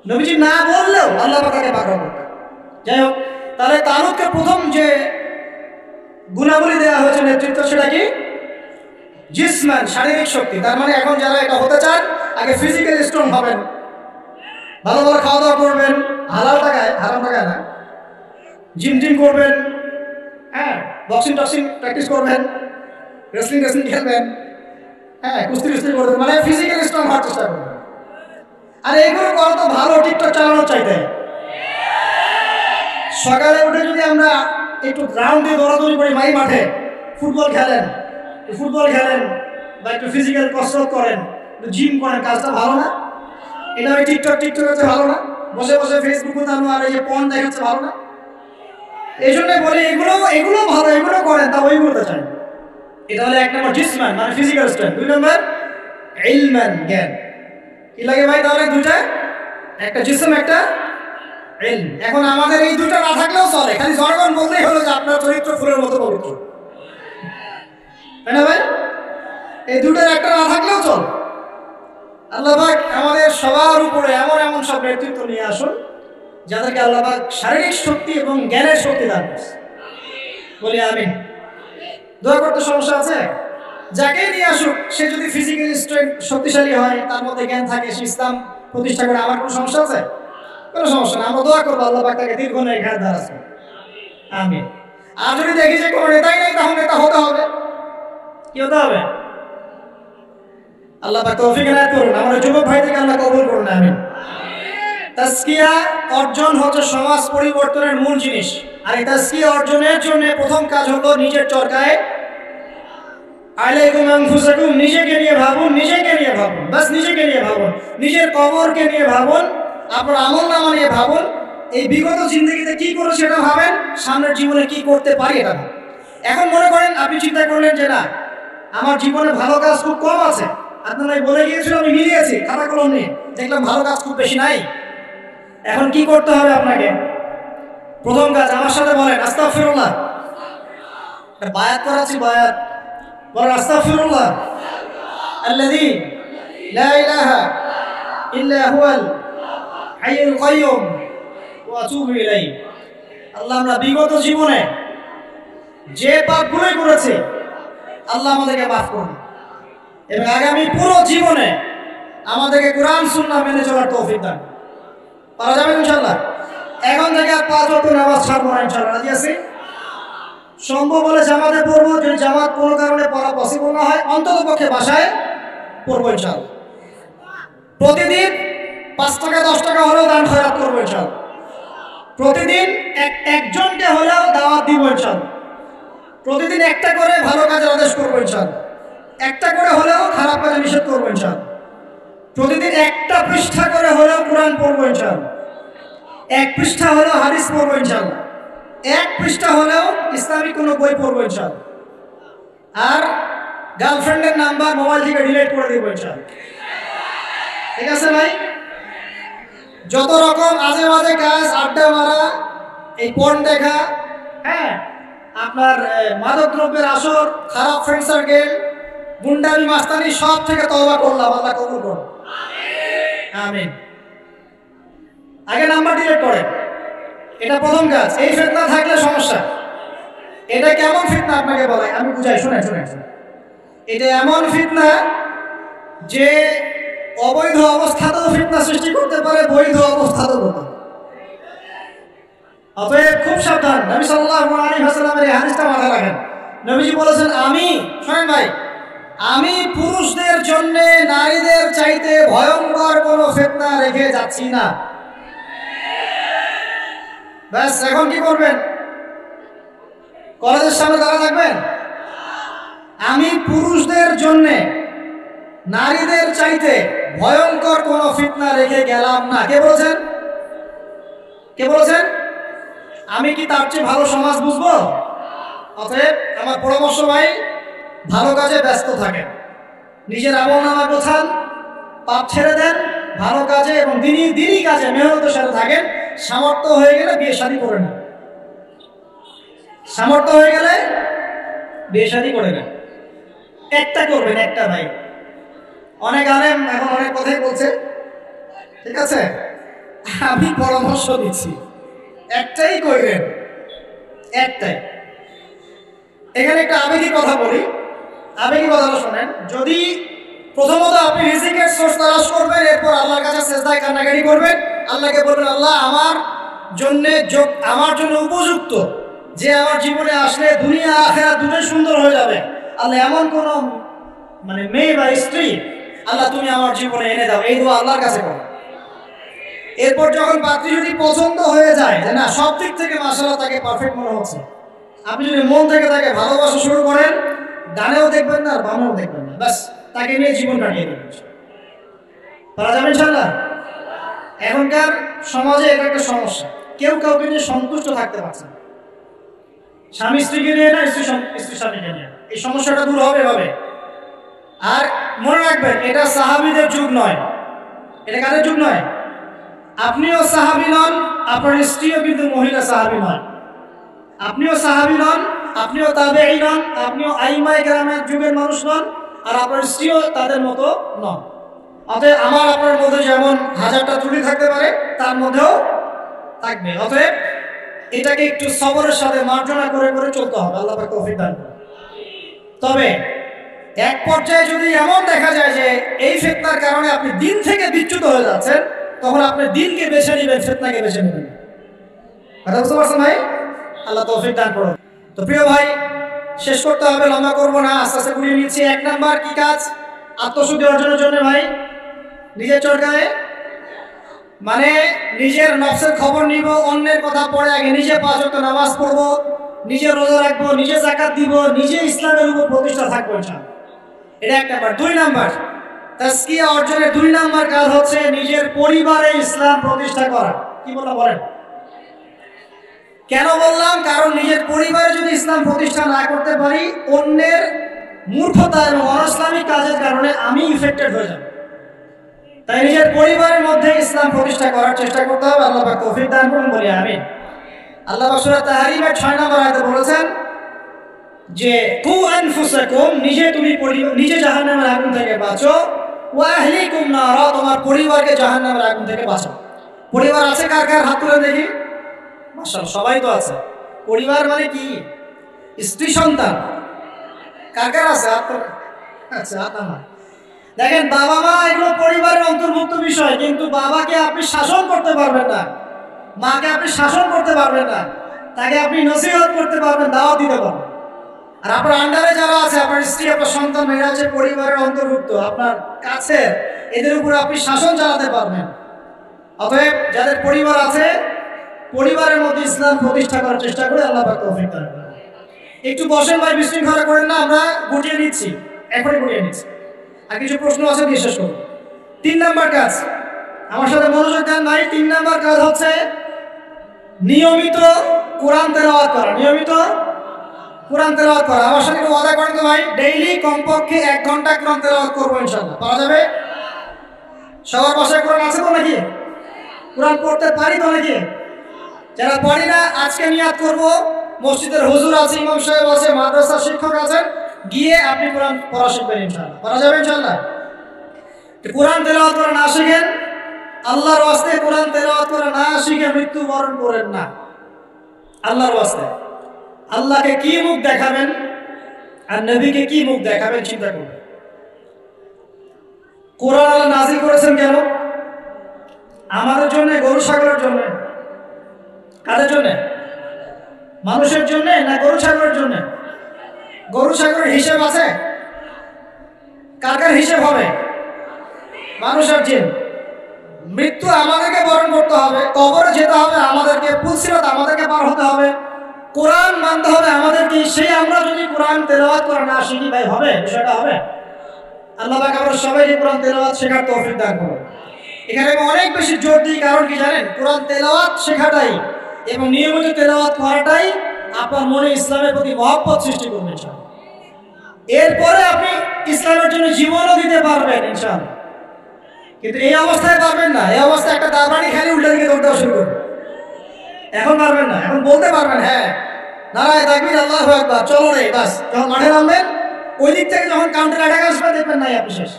A: নবীজি না বললেও আল্লাহ পাক তাকে পাকড়াও করতেন। যাই হোক, তাহলে তালুতকে প্রথম যে গুণাবলী দেওয়া হয়েছে নেতৃত্ব, সেটা কি? জিসমান, শারীরিক শক্তি। তার মানে এখন যারা এটা হতে চান, আগে ফিজিক্যাল স্ট্রং হবেন, ভালো ভালো খাওয়া দাওয়া করবেন, হালাল টাকায়, হারাম টাকায় না, জিম টিম করবেন, হ্যাঁ, বক্সিং টক্সিং প্র্যাকটিস করবেন, রেসলিং খেলবেন, হ্যাঁ, কুস্তি করবেন, মানে ফিজিক্যাল স্ট্রং হওয়ার চেষ্টা করবেন। আর এইগুলো করা তো ভালো, টিকটক চালানোর চাইতে। সকালে উঠে যদি আমরা একটু গ্রাউন্ড দিয়ে দৌড়াদৌড়ি করি, মাঠে ফুটবল খেলেন বা একটু ফিজিক্যাল কসরত করেন, জিম করেন, কাজটা ভালো না? এটা ওই টিকটক হচ্ছে ভালো না? বসে বসে ফেসবুক উঠানো আর এই যে পর্ন দেখাচ্ছে ভালো না? এই জন্য বলি এগুলো ভালো, এগুলো করেন, তা ওই করতে চান। এটা হলো এক নম্বর জিসমান, মানে ফিজিক্যাল স্ট্রেংথ। 2 নম্বর ইলমান, জ্ঞান। কি লাগে ভাই তাহলে? দুইটা, একটা জিসম, একটা ইলম। এখন আমাদের এই দুইটা না থাকলেও চলে, খালি জনগণ বললেই হলো যে আপনার চরিত্র ফুলের মতো পবিত্র, তাই না ভাই? এই দুটার একটা না থাকলেও চল। আল্লাহ পাক আমাদের সবার উপরে এমন এমন সব নেতৃত্ব নিয়ে আসুন যাদেরকে আল্লাহ পাক শারীরিক শক্তি এবং জ্ঞানের শক্তি দান করছে। বলি আমিন। দোয়া করতে সমস্যা আছে? যাকে নিয়ে আসুক, সে যদি ফিজিক্যাল স্ট্রেংথ শক্তিশালী হয়, তার মধ্যে জ্ঞান থাকে, সে ইসলাম প্রতিষ্ঠা করে, আমার কোনো সমস্যা আছে? কোনো সমস্যা না। আমরা দোয়া করবো আল্লাহ পাক তাকে দীর্ঘ নেখার দ্বারা আছে। আমিন। আর যদি দেখি যে কোনো নেতাই নেই, তাহলে নেতা হতে হবে। কি হতে হবে? আল্লাহ পাক তৌফিক এনায়েত করুন। আমার যুবক ভাইদেরকে আল্লাহ কবুল করুন। আমিন। তাজকিয়া অর্জন হচ্ছে সমাজ পরিবর্তনের মূল জিনিস। আর এই তাজকিয়া অর্জনের জন্য প্রথম কাজ হলো নিজের চরকায় আলাইকুম আনফুসাকুম, নিজেকে নিয়ে ভাবুন, বাস নিজেকে নিয়ে ভাবুন, নিজের কবরকে নিয়ে ভাবুন, আপনার আমলনামা নিয়ে ভাবুন। এই বিগত জিন্দগিতে কি করেছি সেটা ভাবেন, সামনের জীবনে কি করতে পারি এটা ভাবেন। এখন মনে করেন আপনি চিন্তা করলেন যে না, আমার জীবনে ভালো কাজ খুব কম আছে। আপনারা বলে গিয়েছিল, আমি মিলিয়েছি খাতা কলম নিয়ে, দেখলাম ভালো কাজ খুব বেশি নাই। এখন কি করতে হবে আপনাকে? প্রথম কাজ, আমার সাথে বলেন আস্তাগফিরুল্লাহ। বায়াত করাচ্ছি, বায়াত বলেন আস্তাগফিরুল্লাহ আল্লাযী লা ইলাহা ইল্লা হুয়াল হাইয়ুল কাইয়্যুম ওয়া আতুবু ইলাইহি। আল্লাহ, আমরা বিগত জীবনে যে পাপগুলোই করেছি, আল্লাহ আমাদেরকে মাফ করুন এবং আগামী পুরো জীবনে আমাদেরকে কোরআন সুন্নাহ মেনে চলার তৌফিক দান। পারা যাবে ইনশাআল্লাহ? এখন থেকে আর 5 ওয়াক্ত নামাজ ছাড়বো না ইনশাআল্লাহ। রাজি আছি? সম্ভব হলে জামাতে পড়বো, যদি জামাত কোনো কারণে পড়া পসিবল না হয়, অন্তত পক্ষে বাসায় পড়বো ইনশাআল্লাহ। প্রতিদিন 5 টাকা 10 টাকা হলেও দান খয়রাত করবো ইনশাআল্লাহ। প্রতিদিন একজনকে হলেও দাওয়াত দিব ইনশাআল্লাহ। প্রতিদিন একটা করে ভালো কাজের আদেশ করবো ইনশাআল্লাহ। একটা করে হলেও খারাপ কাজে নিষেধ করবো ইনশাআল্লাহ। প্রতিদিন একটা পৃষ্ঠা করে হলেও কোরআন পড়বো ইনশাআল্লাহ, এক পৃষ্ঠা হলেও হাদিস পড়বো ইনশাআল্লাহ, এক পৃষ্ঠা হলেও ইসলামিক কোনো বই পড়বো ইনশাআল্লাহ, আর গার্লফ্রেন্ডের নাম্বার মোবাইল থেকে ডিলিট করে দেবো ইনশাআল্লাহ। ঠিক আছে ভাই? যত রকম আজে বাজে কাজ, আড্ডা মারা, এই পর্ন দেখা, হ্যাঁ, আপনার মাদক দ্রব্যের আসর, খারাপ ফ্রেন্ড সার্কেল, গুন্ডামি মাস্তানি, সব থেকে তওবা করলাম, আল্লাহ কবুল করুন, আমিন। আগে নাম্বার ডিলিট করেন, এটা প্রথম কাজ। এই ফিতনা থাকলে সমস্যা। এটা কেমন ফিতনা আপনাকে বলে আমি বুঝাই, শুনেন শুনেন। এটা এমন ফিতনা যে অবৈধ অবস্থাতেও ফিতনা সৃষ্টি করতে পারে, বৈধ অবস্থাতেও করতে পারে। অতএব খুব সাবধান। নবী সাল্লাল্লাহু আলাইহি ওয়াসাল্লামের এই হাদিসটা মাথায় রাখেন। নবীজি বলেছেন, আমি, শুনেন ভাই, আমি পুরুষদের জন্য নারীদের চাইতে ভয়ঙ্কর কোনো ফিতনা রেখে যাচ্ছি না। ব্যাস, এখন কি করবেন? কলেজের সামনে দাঁড়া থাকবেন? আমি পুরুষদের জন্য নারীদের চাইতে ভয়ঙ্কর কোনো ফিতনা রেখে গেলাম না। কে বলেছেন? কে বলেছেন? আমি কি তার চেয়ে ভালো সমাজ বুঝবো? অতএব আমার পরামর্শ ভাই, ভালো কাজে ব্যস্ত থাকেন, নিজের আমলনামা গোছান, পাপ ছেড়ে দেন, ভালো কাজে এবং দিনই কাজে মেহনতের সাথে থাকেন। সামর্থ্য হয়ে গেলে বিয়ে শাদী করে নেন, সামর্থ্য হয়ে গেলে বিয়ে শাদী করে নেন। একটা করবেন, একটা ভাই। অনেক আলেম এখন অনেক কথাই বলছে, ঠিক আছে, আমি পরামর্শ দিচ্ছি, একটাই করবেন, একটাই। এখানে একটা আবেগী কথা বলি, আবেগী কথাটা শোনেন। যদি প্রথমত আপনি রিজিকের সোর্স তালাশ করবেন, এরপর আল্লাহর কাছে সেজদায় কান্নাকাটি করবেন, আল্লাহকে বলবেন, আল্লাহ আমার জন্য উপযুক্ত, যে আমার জীবনে আসলে দুনিয়া আখিরাত দুটোই সুন্দর হয়ে যাবে, আল্লাহ এমন কোন মেয়ে বা স্ত্রী আল্লাহ তুমি আমার জীবনে এনে দাও, এই দোয়া আল্লাহর কাছে করো। এরপর যখন পাত্রী যদি পছন্দ হয়ে যায়, যে না সব দিক থেকে মাশাআল্লাহ তাকে পারফেক্ট মনে হচ্ছে, আপনি যদি মন থেকে তাকে ভালোবাসা শুরু করেন, ডানেও দেখবেন না আর বামেও দেখবেন না, ব্যাস তাকে নিয়ে জীবন কাটিয়ে দেবেন। পারা যাবে ইনশাআল্লাহ? এখনকার সমাজে এটা একটা সমস্যা, কেউ কাউকে নিয়ে সন্তুষ্ট থাকতে পারছে না। স্বামী স্ত্রীকে নিয়ে না, স্ত্রী স্বামীকে নিয়ে, এই সমস্যাটা দূর হবে এভাবে। আর মনে রাখবেন, এটা সাহাবীদের যুগ নয়, এটা কাদের যুগ নয়? আপনিও সাহাবী নন, আপনার স্ত্রীও কিন্তু মহিলা সাহাবী নয়। আপনিও সাহাবী নন, আপনিও তাবেঈ নন, আপনিও আইমায়ে কেরামের যুগের মানুষ নন, আর আপনার স্ত্রীও তাদের মতো নন। অতএব আমার আপনার মধ্যে যেমন 1000টা ত্রুটি থাকতে পারে, তার মধ্যেও থাকবে। অতএব এটাকে একটু সবরের সাথে মার্জনা করে করে চলতে হবে। আল্লাহ পাক তৌফিক দান করুন। তবে এক পর্যায়ে যদি এমন দেখা যায় যে এই ফিতনার কারণে আপনি দিন থেকে বিচ্যুত হয়ে যাচ্ছেন, তখন আপনি দিনকে বেছে নেবেন, ফিতনাকে বেছে নেবেন। কথা বুঝতে পারছেন ভাই? আল্লাহ তৌফিক দান করুন। তো প্রিয় ভাই, শেষ করতে হবে, লম্বা করবো না, আস্তে আস্তে ঘুরিয়ে নিচ্ছি। 1 নাম্বার কি কাজ? আত্মশুদ্ধি অর্জনের জন্য ভাই, নিজের চরকায় নিজের নফসের খবর নিব, অন্যের কথা পড়ে আগে নিজে 5 ওয়াক্ত নামাজ পড়বো, নিজে রোজা রাখবো, নিজে যাকাত দিব, নিজে ইসলামের উপর প্রতিষ্ঠা থাকবো ইনশাআল্লাহ। এটা 1 নাম্বার। 2 নাম্বার, তাজকিয়া অর্জনের 2 নাম্বার কাজ হচ্ছে নিজের পরিবারে ইসলাম প্রতিষ্ঠা করা। কি বললাম বলেন? কেন বললাম? কারণ নিজের পরিবারে যদি ইসলাম প্রতিষ্ঠা না করতে পারি, অন্যের মূর্খতা এবং অনইসলামিক কাজের কারণে আমি ইফেক্টেড হয়ে যাব। তাই নিজের পরিবারের মধ্যে ইসলাম প্রতিষ্ঠা করার চেষ্টা করতে হবে। আল্লাহ পাক তৌফিক দান করুন, বলি আমিন। আল্লাহ পাক সূরা তাহরিমের 6 নম্বর আয়াতে বলেছেন যে কু আনফুসাকুম, নিজে জাহান্নামের আগুন থেকে বাঁচো, ওয়া আহলিকুম নারা, তোমার পরিবারকে জাহান্নামের আগুন থেকে বাঁচাও। পরিবার আছে কার কার? হাত তুলে দেখি। মাশাআল্লাহ, সবাই তো আছে। পরিবার মানে কি? স্ত্রী সন্তান কার কার আছে? আচ্ছা, আপনার দেখেন, বাবা মা এগুলো পরিবারের অন্তর্ভুক্ত বিষয়, কিন্তু বাবাকে আপনি শাসন করতে পারবেন না, মাকে আপনি শাসন করতে পারবেন না, তাকে আপনি নসিহত করতে পারবেন, দাওয়াত দিতে পারবেন। আর আপনার আন্ডারে যারা আছে, আপনার স্ত্রী, আপনার সন্তান, এরা হচ্ছে পরিবারের অন্তর্ভুক্ত, আপনার কাছে, এদের উপরে আপনি শাসন চালাতে পারবেন। অতএব যাদের পরিবার আছে, পরিবারের মধ্যে ইসলাম প্রতিষ্ঠা করার চেষ্টা করে, আল্লাহ পাক তৌফিক দান করুন। একটু বসেন ভাই, বিশৃঙ্খলা করেন না, আমরা গুটিয়ে নিচ্ছি, এখনই গুটিয়ে নিচ্ছি। আর কিছু প্রশ্ন আছে, বিশেষ করুন। 3 নাম্বার কাজ, আমার সাথে মনোযোগ দেন ভাই। 3 নাম্বার কাজ হচ্ছে নিয়মিত কোরআন তেলাওয়াত করা। নিয়মিত কোরআন তেলাওয়াত করা। আমার সাথে ওয়াদা করেন তো ভাই, ডেইলি কমপক্ষে 1 ঘন্টা কোরআন তেলাওয়াত করবো ইনশাআল্লাহ। পারা যাবে? সবার বাসায় কোরআন আছে তো নাকি? কোরআন পড়তে পারি তো নাকি? যারা পারি না, আজকে নিয়াত করব, মসজিদের হুজুর আছে, ইমাম সাহেব আছে, মাদ্রাসার শিক্ষক আছেন, গিয়ে আপনি কোরআন পড়া শিখবেন ইনশাআল্লাহ। পারা যাবে ইনশাআল্লাহ? কোরআন তেলাওয়াত করা না শিখেন, আল্লাহর ওয়াস্তে কোরআন তেলাওয়াত করা না শিখে মৃত্যুবরণ করেন না। আল্লাহর ওয়াস্তে আল্লাহকে কি মুখ দেখাবেন আর নবীকে কি মুখ দেখাবেন চিন্তা করবেন। কোরআন আল্লাহ নাযিল করেছেন কেন? আমাদের জন্য, গরু ছাগলের জন্য? কাদের জন্য? মানুষের জন্য না গরু ছাগলের জন্য? গরু ছাগলের হিসাব আছে? কার কার হিসাব হবে? মানুষের জিন। মৃত্যু আমাদেরকে বরণ করতে হবে, কবরে যেতে হবে আমাদেরকে, পুলসিরাত আমাদেরকে পার হতে হবে, কোরআন মানতে হবে আমাদেরকে। সেই আমরা যদি কোরআন তেলাওয়াত করা না শিখি ভাই, হবে? বিষয়টা হবে? আল্লাহ পাক আমরা সবাইকে কোরআন তেলাওয়াত শেখার তৌফিক দান করুন। এখানে আমি অনেক বেশি জোর দিই, কারণ কি জানেন? কোরআন তেলাওয়াত শেখাটাই এবং নিয়মিত তেলাওয়াত করাটাই আপনার মনে ইসলামের প্রতি মহব্বত সৃষ্টি করবে ইনশাআল্লাহ। এরপরে আপনি ইসলামের জন্য জীবনও দিতে পারবেন ইনশাআল্লাহ। কিন্তু এই অবস্থায় পারবেন না। এই অবস্থায় একটা দাবানি খালি উল্টা দিকে দৌড় দেওয়া শুরু করবে। এখন পারবেন না। এখন বলতে পারবেন হ্যাঁ নারায়ে তাকবীর আল্লাহু আকবার, চলো রে, বাস। যখন মাঠে নামবেন ওই দিক থেকে যখন কাউন্টার অ্যাটাক আসবে দেখবেন নাই আপনি শেষ।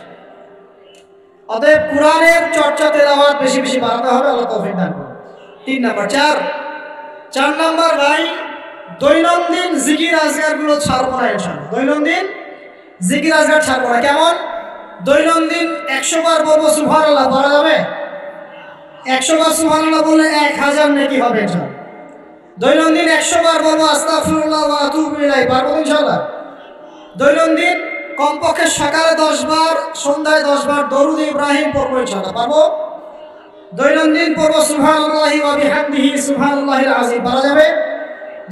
A: অতএব কোরআনের চর্চা তেলাওয়াত বেশি বেশি বাড়াতে হবে, আল্লাহ তৌফিক দান করুন। 3 নাম্বার। 4 নাম্বার ভাই, দৈনন্দিন জিকির আজকারগুলো ছাড়বো না ইনশাআল্লাহ। দৈনন্দিন জিকির আজকার ছাড়বো না। কেমন? দৈনন্দিন 100 বার বলবো সুবহানাল্লাহ, পারা যাবে? 100 বার সুবহানাল্লাহ বললে 1000 নেকি হবে ইনশাআল্লাহ। দৈনন্দিন 100 বার বলবো আস্তাগফিরুল্লাহ ওয়া আতুবু ইলাইহি, পারবো ইনশাআল্লাহ? দৈনন্দিন কমপক্ষে সকালে 10 বার, সন্ধ্যায় 10 বার দরুদ ইব্রাহিম পড়বো ইনশাআল্লাহ, পারবো? দৈনন্দিন পড়বো সুবহানাল্লাহি ওয়া বিহামদিহি সুবহানাল্লাহিল আযীম, পারা যাবে?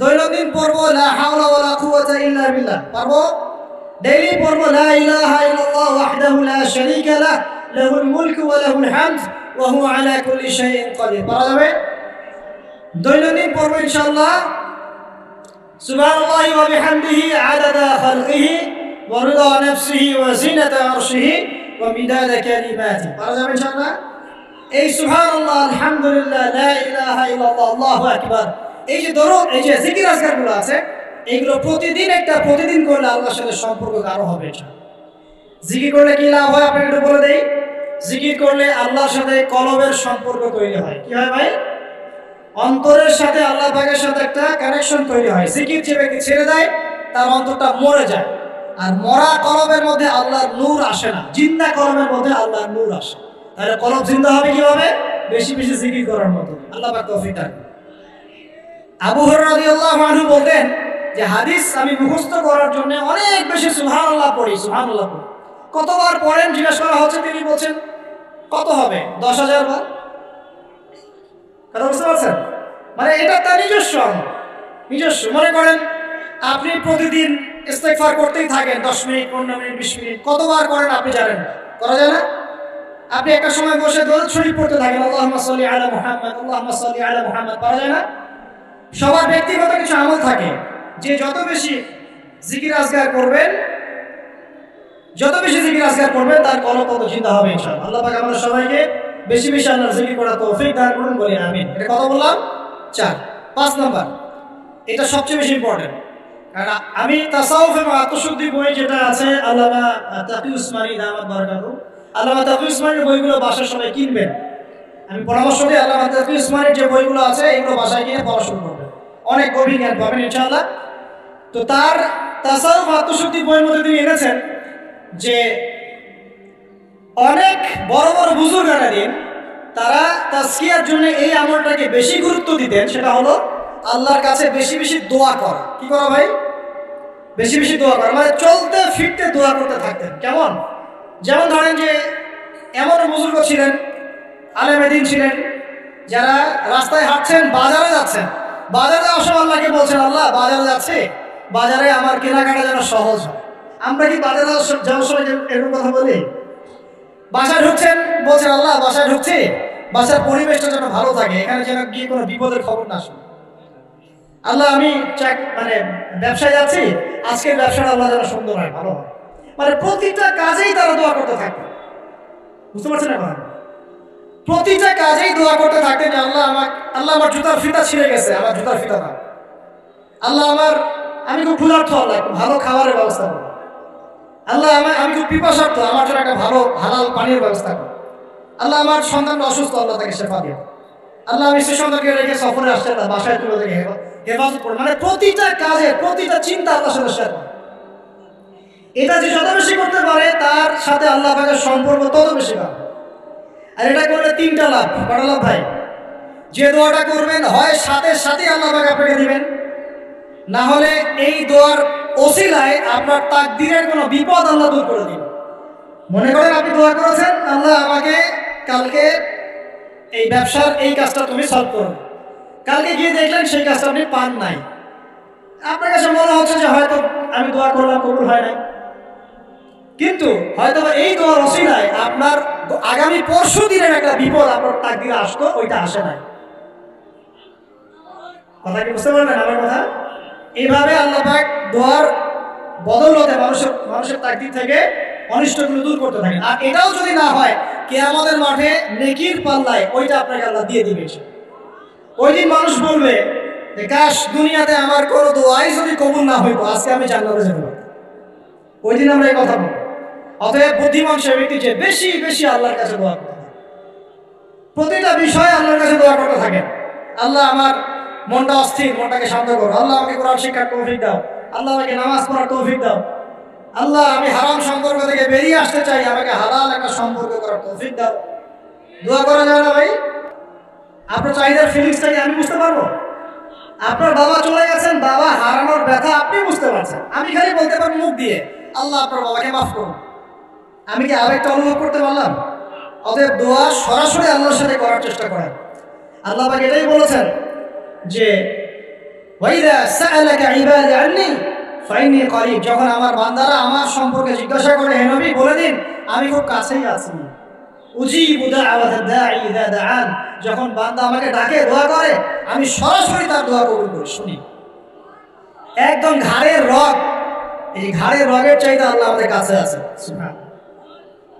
A: দৈনন্দিন পড়বো লা হাওলা ওয়ালা কুওয়াতা ইল্লা বিল্লাহ, পারবো? ডেইলি পড়বো লা ইলাহা ইল্লাল্লাহ ওয়াহদাহু লা শারীকা লাহ লাহুল মুলকু ওয়া লাহুল হামদ ওয়া হুয়া আলা কুল্লি শাইইন কাদির, পারা যাবে? দৈনন্দিন পড়বো ইনশাআল্লাহ সুবহানাল্লাহি ওয়া বিহামদিহি আদাদা খালকিহি ওয়া রিদা নাফসিহি ওয়া জিনাতা আরশিহি ওয়া মিদাদা কালিমাতিহি, পারা যাবে ইনশাআল্লাহ? এই সুবহানাল্লাহ, আলহামদুলিল্লাহ, লা ইলাহা ইল্লাল্লাহ, আল্লাহু আকবার, এই যে দরুদ, এই যে জিকির আজকারগুলো আছে, এইগুলো প্রতিদিন করলে আল্লাহর সাথে সম্পর্ক আরো হবে ইনশাআল্লাহ। জিকির করলে কি লাভ হয় আপনাকে একটু বলে দেই। জিকির করলে আল্লাহর সাথে কলবের সম্পর্ক তৈরি হয়। কি হয় ভাই? অন্তরের সাথে আল্লাহ পাকের সাথে একটা কানেকশন তৈরি হয়। জিকির যে ব্যক্তি ছেড়ে দেয় তার অন্তরটা মরে যায়, আর মরা কলবের মধ্যে আল্লাহর নূর আসে না, জিন্দা কলবের মধ্যে আল্লাহর নূর আসে। তাহলে কলব জিন্দা হবে কিভাবে? বেশি বেশি জিকির করার মাধ্যমে। আল্লাহ পাক তৌফিক দান করুন। আবু হুরায়রা রাদিয়াল্লাহু আনহু বলতেন যে হাদিস আমি মুখস্থ করার জন্য অনেক বেশি সুবহানাল্লাহ পড়ি, সুবহানাল্লাহ পড়ি। কতবার পড়েন জিজ্ঞাসা করা হচ্ছে, তিনি বলছেন কত হবে? 10,000 বার। কথা বুঝতে পারছেন? মানে এটা তার নিজস্ব। মনে করেন আপনি প্রতিদিন ইস্তেগফার করতেই থাকেন 10 মিনিট, 15 মিনিট, 20 মিনিট, কতবার করেন আপনি জানেন? করা যায় না? আপনি একটা সময় বসে দরুদ শরীফ পড়তে থাকেন, আল্লাহুম্মা সাল্লি আলা মুহাম্মদ, আল্লাহুম্মা সাল্লি আলা মুহাম্মদ, পারা যায় না? সবার ব্যক্তিগত কিছু আমল থাকে, যে যত বেশি জিকির আজকার করবেন তার কলব তত জিন্দা হবে ইনশাআল্লাহ। আল্লাহ পাক আমাদের সবাইকে বেশি বেশি আল্লাহর জিকির করার তৌফিক দান করুন, বলি আমিন। এটা কত বললাম? 4। 5 নাম্বার, এটা সবচেয়ে বেশি ইম্পর্টেন্ট, কারণ আমি তাসাউফ এবং আত্মশুদ্ধি বই যেটা আছে আল্লামা তাকি উসমানী দামাত বারাকাতুহু, আল্লামা তাকি উসমানীর বইগুলো বাসায় সবাই কিনবেন। আমি পরামর্শ দিই আল্লামা তাকি উসমানীর যে বইগুলো আছে এগুলো বাসায় কিনে পড়া শুরু করবেন, অনেক গভীর জ্ঞান পাবেন ইনশাআল্লাহ। তো তার তাসাউফ আত্মশুদ্ধি বইয়ের মধ্যে তিনি এনেছেন যে অনেক বড় বড় বুজুর্গানা দিন তারা তাজকিয়ার জন্য এই আমলটাকে বেশি গুরুত্ব দিতেন, সেটা হলো আল্লাহর কাছে বেশি বেশি দোয়া করা। কি করা ভাই? বেশি বেশি দোয়া করা, মানে চলতে ফিরতে দোয়া করতে থাকতেন। কেমন? যেমন ধরেন যে এমন বুজুর্গ ছিলেন, আলেমে দ্বীন ছিলেন, যারা রাস্তায় হাঁটছেন, বাজারে যাচ্ছেন, বাজারে যাওয়ার সময় আল্লাহকে বলছেন, আল্লাহ বাজারে যাচ্ছে, বাজারে আমার কেনাকাটা যেন সহজ হয়। আমরা কি বাজারে যাওয়ার সময় এরকম কথা বলি? বাসায় ঢুকছেন, বলছেন আল্লাহ বাসায় ঢুকছি, বাসার পরিবেশটা যেন ভালো থাকে, এখানে যেন গিয়ে কোনো বিপদের খবর না শুনি। আল্লাহ আমি মানে ব্যবসায় যাচ্ছি, আজকের ব্যবসাটা আল্লাহ যেন সুন্দর হয়, ভালো হয়। মানে প্রতিটা কাজেই তারা দোয়া করতে থাকবে। বুঝতে পারছেন না? প্রতিটা কাজেই দোয়া করতে থাকতেন যে আল্লাহ আমার জুতার ফিতা ছিঁড়ে গেছে, আমার জুতার ফিতা না। আল্লাহ আমি খুব ক্ষুধার্ত, আল্লাহ একটু ভালো খাবারের ব্যবস্থা করো। আল্লাহ আমি খুব পিপাসার্থ, আমার জন্য একটা ভালো হালাল পানির ব্যবস্থা করো। আল্লাহ আমার সন্তানটা অসুস্থ, আল্লাহ তাকে শেফা দিও। আল্লাহ আমি সেই সন্তানকে রেখে সফরে আসছে না, বাসায় তুলে থেকে হেফাজত করো। মানে প্রতিটা কাজে প্রতিটা চিন্তা আল্লাহর সাথে শেয়ার করে। এটা যে যত বেশি করতে পারে তার সাথে আল্লাহ পাকের সম্পর্ক তত বেশি পাবে। আর এটা করলে তিনটা লাভ। কটা লাভ ভাই? যে দোয়াটা করবেন হয় সাথে সাথে আল্লাহ পাক আপনাকে দিবেন, না হলে এই দোয়ার ওসিলায় আপনার তাকদীরের কোনো বিপদ আল্লাহ দূর করে দিবেন। মনে করেন আপনি দোয়া করেছেন, আল্লাহ আমাকে কালকে এই ব্যবসার এই কাজটা তুমি সলভ করো। কালকে গিয়ে দেখলেন সেই কাজটা আপনি পান নাই। আপনার কাছে মনে হচ্ছে যে হয়তো আমি দোয়া করলাম, কবুল হয় নাই। কিন্তু হয়তো এই দোয়ার ওসিলায় আপনার আগামী পরশু দিনের একটা বিপদ আপনার তাকদীরে আসতো, ওইটা আসে নাই। কথা কি বুঝতে পারলেন আমার কথা? এইভাবে আল্লাহ পাক দোয়ার বদৌলতে মানুষের তাকদীর থেকে অনিষ্টগুলো দূর করতে থাকে। আর এটাও যদি না হয়, কিয়ামতের মাঠে নেকির পাল্লায় ওইটা আপনাকে আল্লাহ দিয়ে দিবে। ওই দিন মানুষ বলবে যে কাশ দুনিয়াতে আমার কোনো দোয়াই যদি কবুল না হইতো, আজকে আমি জান্নাতে যেতে পারতাম। ওই দিন আমরা এই কথা বলবো। অতএব বুদ্ধিমান সে ব্যক্তি যে বেশি বেশি আল্লাহর কাছে দোয়া করতে থাকে, প্রতিটা বিষয়ে আল্লাহর কাছে দোয়া করতে থাকে। আল্লাহ আমার মনটা অস্থির, মনটাকে শান্ত করো। আল্লাহ আমাকে কোরআন শিক্ষার তৌফিক দাও। আল্লাহ আমাকে নামাজ পড়ার তৌফিক দাও। আল্লাহ আমি হারাম সম্পর্ক থেকে বেরিয়ে আসতে চাই, আমাকে হালাল একটা সম্পর্ক করার তৌফিক দাও। দোয়া করা যায় না ভাই? আপনার চাহিদার ফিলিংসটাকে আমি বুঝতে পারবো। আপনার বাবা চলে গেছেন, বাবা হারানোর ব্যথা আপনি বুঝতে পারছেন। আমি খালি বলতে পারবো মুখ দিয়ে আল্লাহ আপনার বাবাকে মাফ করুন। আমি কি আবেগটা অনুভব করতে পারলাম? অতএব দোয়া সরাসরি আল্লাহর সাথে করার চেষ্টা করেন। আল্লাহ পাক এটাই বলেছেন যে ওয়াইদা সাআলাকা ইবাদি আন্নী ফাইন্নী করিব। যখন আমার বান্দারা আমার সম্পর্কে জিজ্ঞাসা করে, হে নবী বলে দিন আমি খুব কাছেই আছি। উজিবু দাওয়াতাদ দাঈ ইযা দাআন। যখন বান্দা আমাকে ডাকে, দোয়া করে, আমি সরাসরি তার দোয়া কবুল করি, শুনি। একদম ঘাড়ের রগ, এই ঘাড়ের রগের চাইতে আল্লাহ আমাদের কাছে আছে। সুবহান।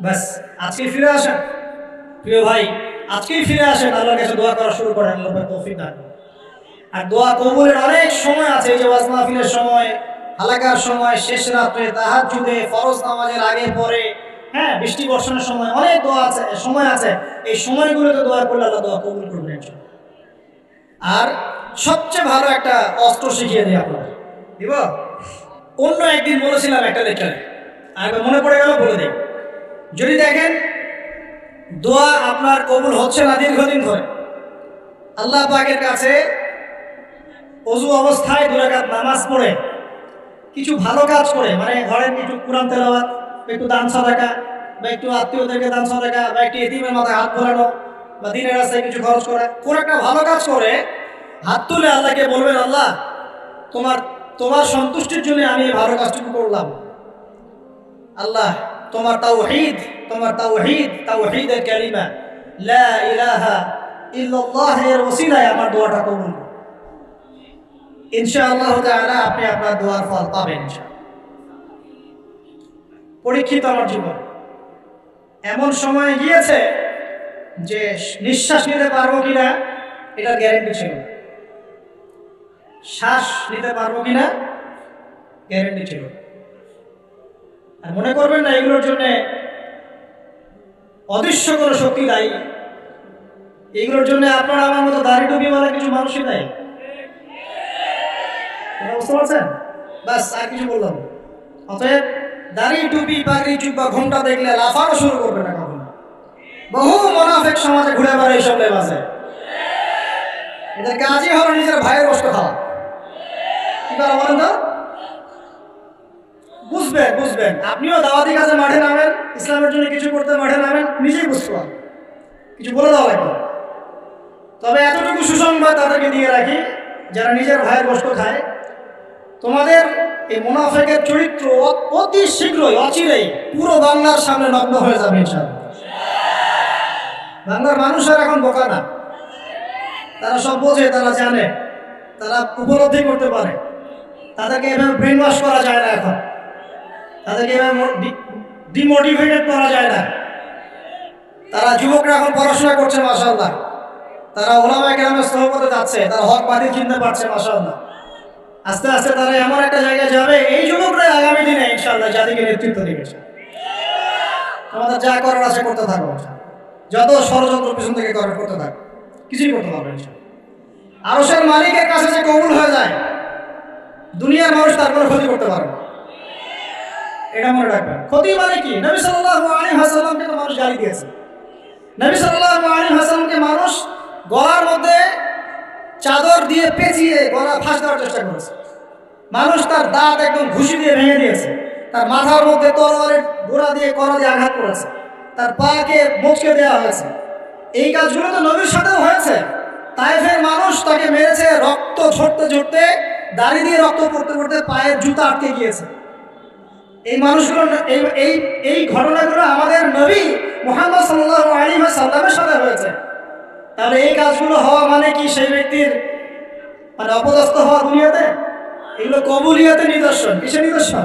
A: বাস আজকে ফিরে আসেন প্রিয় ভাই, আজকেই ফিরে আসেন, আল্লাহর কাছে দোয়া করা শুরু করেন। আল্লাহ পাক তৌফিক দান। আর দোয়া কবুলের অনেক সময় আছে। এই যে ওয়াজ মাহফিলের সময়, হালাকার সময়, শেষ রাত্রে, তাহাজ্জুদে, ফরজ নামাজের আগে পরে, হ্যাঁ বৃষ্টি বর্ষণের সময় অনেক দোয়া আছে, সময় আছে। এই সময়গুলোতে দোয়া করলে আল্লাহ দোয়া কবুল করবেন। আর সবচেয়ে ভালো একটা অস্ত্র শিখিয়ে দিই আপনার, দিব। অন্য একদিন বলেছিলাম একটা লেকচারে, আর মনে পড়ে গেল বলে দিই। যদি দেখেন দোয়া আপনার কবুল হচ্ছে না দীর্ঘদিন ধরে, আল্লাহ পাকের কাছে ওযু অবস্থায় 2 রাকাত নামাজ পড়ে, কিছু ভালো কাজ করে, মানে ধরেন একটু কুরআন তেলাওয়াত, একটু দান সাদাকা, বা একটু আত্মীয়দেরকে দান সাদাকা, বা একটু এতিমের মাথায় হাত ধরানো, বা দিনের রাস্তায় কিছু খরচ করা, কোন একটা ভালো কাজ করে হাত তুলে আল্লাহকে বলবেন, আল্লাহ তোমার সন্তুষ্টির জন্য আমি এই ভালো কাজটুকু করলাম। আল্লাহ তোমার তাওহীদের কালিমা লা ইলাহা ইল্লাল্লাহ এর ওসিলায় আমার দোয়াটা কবুল করুন। ইনশাআল্লাহ তাআলা আপনি আপনার দোয়ার ফল পাবেন ইনশাআল্লাহ। পরীক্ষিত আমার জীবন, এমন সময় গিয়েছে যে নিঃশ্বাস নিতে পারবো কিনা এটার গ্যারান্টি ছিল, শ্বাস নিতে পারবো কিনা গ্যারান্টি ছিল। আর মনে করবেন না এগুলোর জন্য অদৃশ্য কোনো শক্তি দায়ী, এগুলোর জন্য আপনার আমার মতো দাড়ি টুপি বলে কিছু মানুষই দায়ী। বুঝতে পারছেন? বাস আর কিছু বললাম। অতএব দাড়ি টুপি পাগড়ি জুব্বা ঘোমটা দেখলে লাফানো শুরু করবে না কখনো। বহু মুনাফিক সমাজে ঘুরে বেড়ায় এইসব লেবাসে। এদের কাজই হলো নিজের ভাইয়ের কষ্ট খাওয়া। কি করে বলেন তো? বুঝবেন আপনিও দাওয়াতি কাজে মাঠে নামেন, ইসলামের জন্য কিছু করতে মাঠে নামেন, নিজেই বুঝতে পারবেন, কিছু বলে দেওয়া লাগবে। তবে এতটুকু সুসংবাদ তাদেরকে দিয়ে রাখি যারা নিজের ভাইয়ের কষ্ট খায়, তোমাদের এই মুনাফিকের চরিত্র অতি শীঘ্রই অচিরেই পুরো বাংলার সামনে নগ্ন হয়ে যাবে ইনশাআল্লাহ। বাংলার মানুষ আর এখন বোকা না, তারা সব বোঝে, তারা জানে, তারা উপলব্ধি করতে পারে। তাদেরকে এভাবে ব্রেন ওয়াশ করা যায় না, এখন তাদেরকে এভাবে ডিমোটিভেটেড করা যায় না। তারা যুবকরা এখন পড়াশোনা করছে মাশাআল্লাহ, তারা ওলামায়ে কেরামের সোহবতে যাচ্ছে, তারা হক বাতিল চিনতে পারছে মাশাআল্লাহ। আস্তে আস্তে তারা এমন একটা জায়গায় যাবে, এই যুবকরা আগামী দিনে ইনশাআল্লাহ জাতিকে নেতৃত্ব দেবে। আমাদের যা করার আছে করতে থাকবো, যত ষড়যন্ত্র পিছন থেকে করতে থাকবো, কিছুই করতে পারবে ইনশাআল্লাহ। আরশের মালিকের কাছে যে কবুল হয়ে যায়, দুনিয়ার মানুষ তার কোনো ক্ষতি করতে পারবে না, এটা মনে রাখবেন। ক্ষতি মানে কি? নবী সাল্লাল্লাহু আলাইহি ওয়াসাল্লামকে তো মানুষ গালি দিয়েছে, নবী সাল্লাল্লাহু আলাইহি ওয়াসাল্লামকে মানুষ গলার মধ্যে চাদর দিয়ে পেঁচিয়ে গলা ফাঁস দেওয়ার চেষ্টা করেছে, মানুষ তার দাঁত একদম ঘুষি দিয়ে ভেঙে দিয়েছে, তার মাথার মধ্যে তলোয়ারের গোড়া দিয়ে কড়া দিয়ে আঘাত করেছে, তার পাকে মুচকে দেওয়া হয়েছে। এই কাজগুলো তো নবীর সাথেও হয়েছে। তায়েফের মানুষ তাকে মেরেছে, রক্ত ঝরতে ঝরতে, দাড়ি দিয়ে রক্ত পড়তে পড়তে পায়ের জুতা আটকে গিয়েছে। এই মানুষগুলো, এই ঘটনাগুলো আমাদের নবী মুহাম্মদ সাল্লাল্লাহু আলাইহি ওয়াসাল্লামের সাথে হয়েছে। তাহলে এই কাজগুলো হওয়া মানে কি সেই ব্যক্তির মানে অপদস্থ হওয়া দুনিয়াতে? এগুলো কবুলিয়াতের নিদর্শন। কিসের নিদর্শন?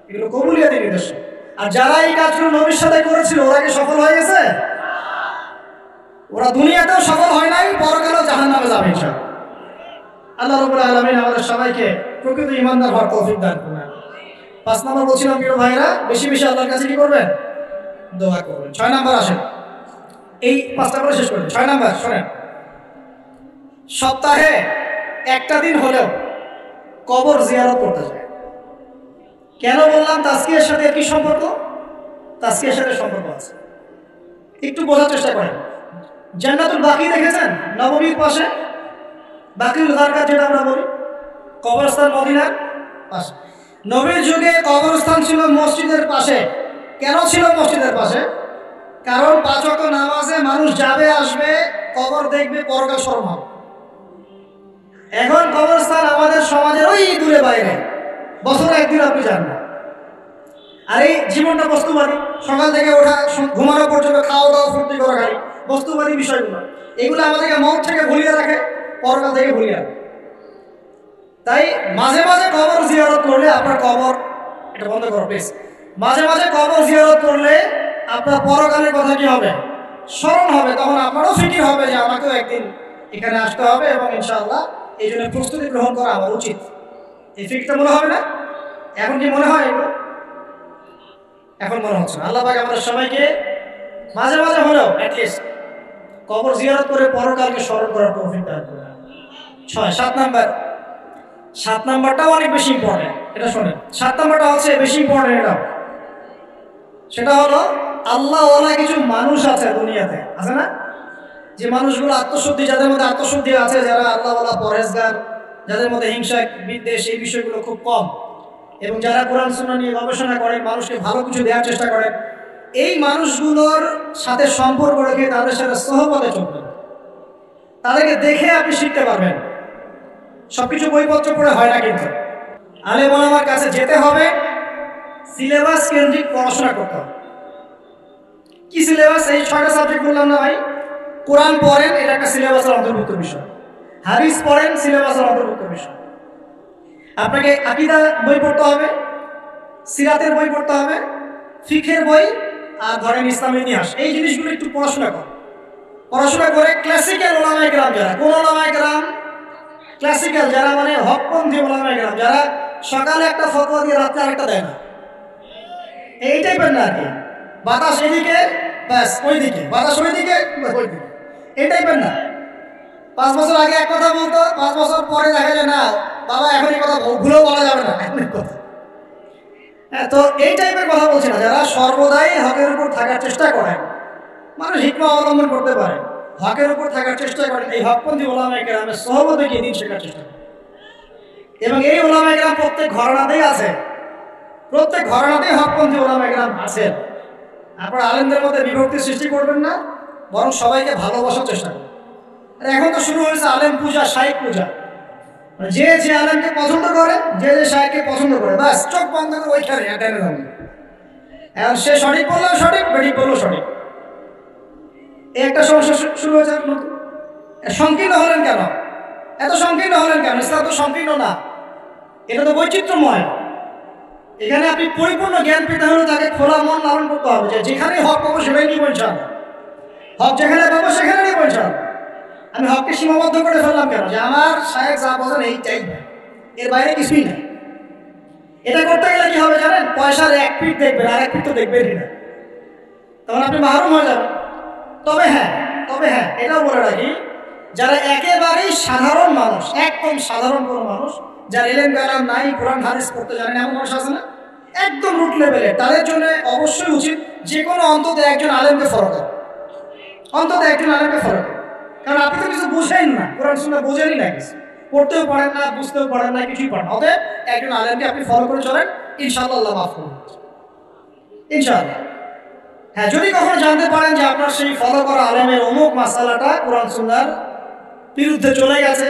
A: এগুলো কবুলিয়াতের নিদর্শন। আর যারা এই কাজগুলো নবীর সাথে করেছিল, ওরা কি সফল হয়ে গেছে? ওরা দুনিয়াতেও সফল হয় নাই, পরকালেও জাহান্নামে যাবে ইনশাআল্লাহ। আল্লাহ রাব্বুল আলামিন আমাদের সবাইকে প্রকৃত ঈমানদার হওয়ার তৌফিক দান করুন। 5 নম্বর বলছিলাম প্রিয় ভাইরা, বেশি বেশি আল্লাহর কাছে কি করবেন? দোয়া করবেন। 6 নম্বর আসেন, এই 5টা করে শেষ করবেন। 6 নম্বর শোনেন, সপ্তাহে একটা দিন হলেও কবর জিয়ারত করতে যায়। কেন বললাম তাজকিয়ার সাথে কি সম্পর্ক? তাজকিয়ার সাথে সম্পর্ক আছে, একটু বোঝার চেষ্টা করেন। জান্নাতুল বাকি দেখেছেন? নববীর পাশে বাকিউল গারকাত যেটা আমরা বলি, কবরস্থান মদিনার পাশে। নবীর যুগে কবরস্থান ছিল মসজিদের পাশে। কেন ছিল মসজিদের পাশে? কারণ 5 ওয়াক্ত নামাজে মানুষ যাবে আসবে, কবর দেখবে, পরকাল স্মরণ হবে। এখন কবরস্থান আমাদের সমাজের ওই দূরে বাইরে, বছরে একদিন আপনি যান না। আর এই জীবনটা বস্তুবাদী, সকাল থেকে ওঠা ঘুমানো পর্যন্ত খাওয়া দাওয়া ফুর্তি করা খাই, বস্তুবাদী বিষয়গুলো, এগুলো আমাদেরকে মন থেকে ভুলিয়ে রাখে, পরকাল থেকে ভুলিয়ে রাখে। তাই মাঝে মাঝে কবর জিয়ারত করলে আপনার কবর, এটা বন্ধ করো প্লিজ, মাঝে মাঝে কবর জিয়ারত করলে আপনার পরকালের কথা কি হবে? স্মরণ হবে। তখন আপনারও ফিকির হবে যে আমাকেও একদিন এখানে আসতে হবে এবং ইনশাআল্লাহ এই জন্য প্রস্তুতি গ্রহণ করা আমার উচিত। এই ফিকিরটা মনে হবে না? এখন কি মনে হয় এগুলো? এখন মনে হচ্ছে না। আল্লাহ পাক আমাদের সবাইকে মাঝে মাঝে হলেও অ্যাটলিস্ট কবর জিয়ারত করে পরকালকে স্মরণ করার তৌফিক দান করুন। 7 নাম্বারটাও অনেক বেশি ইম্পর্টেন্ট, এটা শোনেন। 7 নাম্বারটা হচ্ছে বেশি ইম্পর্টেন্ট, এটা সেটা হলো আল্লাহওয়ালা কিছু মানুষ আছে দুনিয়াতে, আছে না? যে মানুষগুলো আত্মশুদ্ধি, যাদের মধ্যে আত্মশুদ্ধি আছে, যারা আল্লাহওয়ালা, পরহেজগার, যাদের মধ্যে হিংসা বিদ্বেষ এই বিষয়গুলো খুব কম, এবং যারা কোরআন সুন্নাহ নিয়ে গবেষণা করেন, মানুষকে ভালো কিছু দেওয়ার চেষ্টা করেন, এই মানুষগুলোর সাথে সম্পর্ক রেখে তাদের সাথে সহবতে চলবেন। তাদেরকে দেখে আপনি শিখতে পারবেন। সবকিছু বইপত্র পড়ে হয় না, কিন্তু আলেম ওলামার কাছে যেতে হবে, সিলেবাস কেন্দ্রিক পড়াশোনা করতে হবে। কি সিলেবাস? এই 6টা সাবজেক্ট বললাম না ভাই। কোরআন পড়েন, এটা একটা সিলেবাসের অন্তর্ভুক্ত বিষয়। হাদিস পড়েন, সিলেবাসের অন্তর্ভুক্ত বিষয়। আপনাকে আকীদা বই পড়তে হবে, সিরাতের বই পড়তে হবে, ফিকহের বই, আর ধরেন ইসলামের ইতিহাস। এই জিনিসগুলো একটু পড়াশোনা করেন। পড়াশোনা করে ক্লাসিক্যাল ওলামায়ে কেরাম, যারা কোন ওলামায়ে কেরাম ক্লাসিক্যাল, যারা মানে হকপন্থী ওলামায়ে কেরাম, যারা সকালে একটা ফতোয়া দিয়ে রাত্রে আরেকটা দেয় না, এই টাইপের না আর কি। বাতাস এদিকে ব্যাস ওইদিকে, বাতাস ওইদিকে ওইদিকে, এই টাইপের না। 5 বছর আগে এক কথা বলতো, 5 বছর পরে দেখা যায় না বাবা এখন এই কথা ভুলেও বলা যাবে না, এমন কথা। হ্যাঁ, তো এই টাইপের কথা বলছি না। যারা সর্বদাই হকের উপর থাকার চেষ্টা করেন, মানুষ হিকমা অবলম্বন করতে পারে, হকের উপর থাকার চেষ্টা করেন, এই হকপন্থী ওলামায়ে কেরামের সহবতে গিয়ে দিন শেখার চেষ্টা করেন। এবং এই ওলামায়ে কেরাম প্রত্যেক ঘরানাতেই আছে, প্রত্যেক ঘরানাতেই হকপন্থী ওলামায়ে কেরাম আছেন। আপনারা আলেমদের মধ্যে বিভক্তি সৃষ্টি করবেন না, বরং সবাইকে ভালোবাসার চেষ্টা করবেন। এখন তো শুরু হয়েছে আলেম পূজা, শাইখ পূজা। যে যে আলেমকে পছন্দ করে, যে যে শাইখকে পছন্দ করে, বাস চোখ বন্ধ করে ওইখানে অ্যাটেন্ড হবে। এখন সে সঠিক বললেও সঠিক, বেঠিক বললেও সঠিক। এই একটা সমস্যা শুরু হয়েছে। সংকীর্ণ হলেন কেন? এত সংকীর্ণ হলেন কেন? ইসলাম তো সংকীর্ণ না, এটা তো বৈচিত্র্যময়। এখানে আপনি পরিপূর্ণ জ্ঞান পেতে হলে তাকে খোলা মন লালন করতে হবে, যে যেখানে হক পাবো সেটাই নিয়ে বলছেন, হক যেখানে পাবো সেখানে নিয়ে বলছেন। আমি হককে সীমাবদ্ধ করে ফেললাম কেন? যে আমার শায়েখ যা বলেন এই চাই, এর বাইরে কিছুই নাই। এটা করতে গেলে কি হবে জানেন? পয়সার এক পিঠ দেখবেন, আর এক পিঠ তো দেখবেনই না, তখন আপনি মাহরুম হয়ে যাবেন। তবে হ্যাঁ এটাও বলে রাখি, যারা একেবারেই সাধারণ মানুষ, একদম সাধারণ কোনো মানুষ, যার এলেম কালাম নাই, কোরআন হাদিস পড়তে জানেন, এমন মানুষ আছে না, একদম রুট লেভেলে, তাদের জন্য অবশ্যই উচিত যে কোনো অন্তত একজন আলেমকে ফলো করা, অন্তত একজন আলেমকে ফলো করা। কারণ আপনি তো কিছু বুঝেন না, কোরআন সুন্নাহ বোঝেনই না, কিছু পড়তেও পারেন না, বুঝতেও পারেন না, কিছুই পারেন না। অতএব একজন আলেমকে আপনি ফলো করে চলেন, ইনশাআল্লাহ আল্লাহ মাফ করবেন, ইনশাআল্লাহ। হ্যাঁ, যদি কখনো জানতে পারেন যে আপনার সেই ফলো করা আলেমের অমুক মাসালাটা কোরআন সুন্নাহর বিরুদ্ধে চলে গেছে,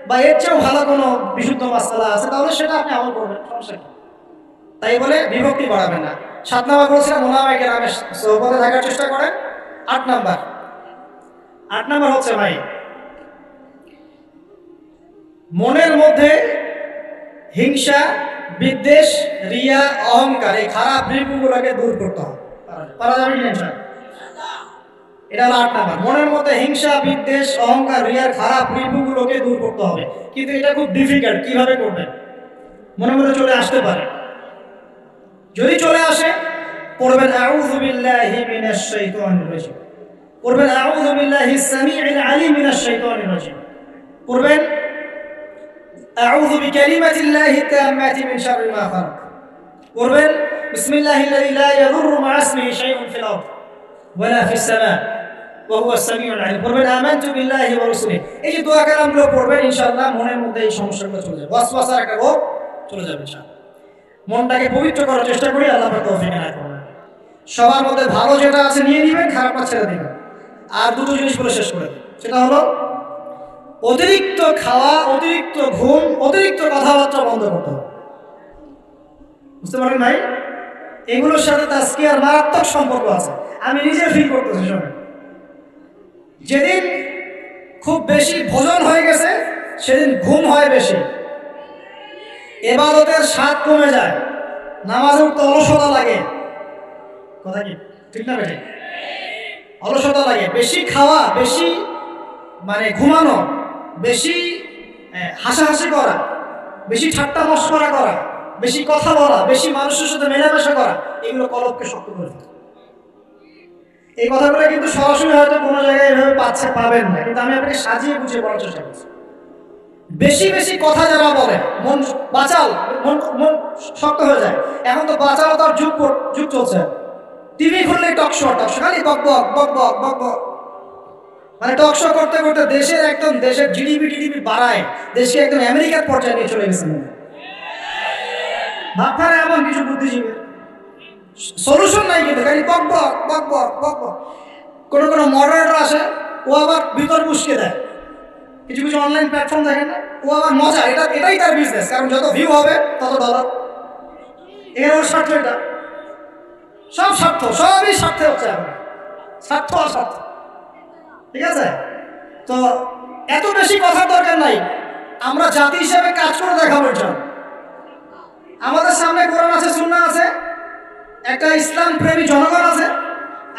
A: বা এর চেয়েও ভালো কোনো বিশুদ্ধ মাসালা আছে, তাহলে সেটা আপনি আমল করবেন, সমস্যা কি? তাই বলে বিভক্তি বাড়াবেন না। 7 নাম্বার বলছিলাম, ওলামায়ে কেরামের সোহবতে থাকার চেষ্টা করেন। 8 নাম্বার হচ্ছে ভাই, মনের মধ্যে হিংসা, বিদ্বেষ, রিয়া, অহংকার, এই খারাপ রিপুগুলোকে দূর করতে হবে। পারা যাবে কি না? এটা হলো 8 নাম্বার। মনের মধ্যে হিংসা, বিদ্বেষ, অহংকার, রিয়ার খারাপ রিপুগুলোকে দূর করতে হবে। কিন্তু এটা খুব ডিফিকাল্ট। কিভাবে করবেন? মনের মধ্যে চলে আসতে পারে, যদি চলে আসে পড়বেন আউযু বিল্লাহি মিনাশ শাইতানির রাজিম, পড়বেন আউযু বিল্লাহিস সামিউল আলিম মিনাশ শাইতানির রাজিম, পড়বেন আউযু বিকালিমাতিল্লাহি তাম্মাতি মিন শাররি মা খালাক, পড়বেন বিসমিল্লাহিল্লাযী লা ইয়াদুররু মা ইসমিহি শাইউন ফিল আরদ ওয়ালা ফিস সামা ওয়া হুয়াস সামিউল আলিম, পড়বেন আমানতু বিল্লাহি ওয়া রাসূলিহি। এই যে দোয়া কালামগুলো পড়বেন, ইনশাআল্লাহ মনের মধ্যে এই সমস্যাগুলো চলে যাবে, ওয়াসওয়াসার একটা রোগ চলে যাবে ইনশাআল্লাহ। মনটাকে পবিত্র করার চেষ্টা করি, আল্লাহ পাক তৌফিক এনায়েত করবেন। সবার মধ্যে ভালো যেটা আছে নিয়ে নেবেন, খারাপটা ছেড়ে দিবেন। আর দুটো জিনিস বলে শেষ করে দিই, সেটা হলো অতিরিক্ত খাওয়া, অতিরিক্ত ঘুম, অতিরিক্ত কথাবার্তা বন্ধ করতে হবে। বুঝতে পারেন ভাই? এগুলোর সাথে তাজকিয়ার মারাত্মক সম্পর্ক আছে, আমি নিজে ফিল করতেছি। সময় যেদিন খুব বেশি ভোজন হয়ে গেছে সেদিন ঘুম হয় বেশি, ইবাদতের স্বাদ কমে যায়, নামাজে উঠতে অলসতা লাগে। কথা কি ঠিক না বেঠিক? অলসতা লাগে। বেশি খাওয়া, বেশি মানে ঘুমানো, বেশি হাসাহাসি করা, বেশি ঠাট্টা মশকরা করা, বেশি কথা বলা, বেশি মানুষের সাথে মেলামেশা করা, এগুলো কলবকে শক্ত করে দেয়। এই কথাগুলো কিন্তু সরাসরি হয়তো কোনো জায়গায় এভাবে পাবেন না, কিন্তু আমি আপনাকে সাজিয়ে বুঝিয়ে বলার চেষ্টা করছি। বেশি বেশি কথা যারা বলে, মন বাচাল, মন শক্ত হয়ে যায়। এখন তো বাচালতার যুগ চলছে, টিভি খুললে টক শো, খালি বক বক বক বক বক বক, মানে টক শো করতে করতে দেশের জিডিপি বাড়ায়, দেশকে একদম আমেরিকার পর্যায়ে নিয়ে চলে গেছে। ভাবখানে এমন কিছু বুদ্ধিজীবী, সলিউশন নাই, কিন্তু খালি বক বক বক বক বক বক। কোনো মডারেটর আসে, ও আবার ভিতর বুঝকে দেয়। কিছু অনলাইন প্ল্যাটফর্ম দেখেন না, ও আবার মজা, এটাই তার বিজনেস, কারণ যত ভিউ হবে তত ডলার। এর ওর স্বার্থ, এটা সব স্বার্থ, সবই স্বার্থে হচ্ছে এখন, স্বার্থ আর স্বার্থ। ঠিক আছে? তো এত বেশি কথার দরকার নাই, আমরা জাতি হিসেবে কাজ করে দেখাবো। আমাদের সামনে কোরআন আছে, সুন্নাহ আছে, একটা ইসলাম প্রেমী জনগণ আছে,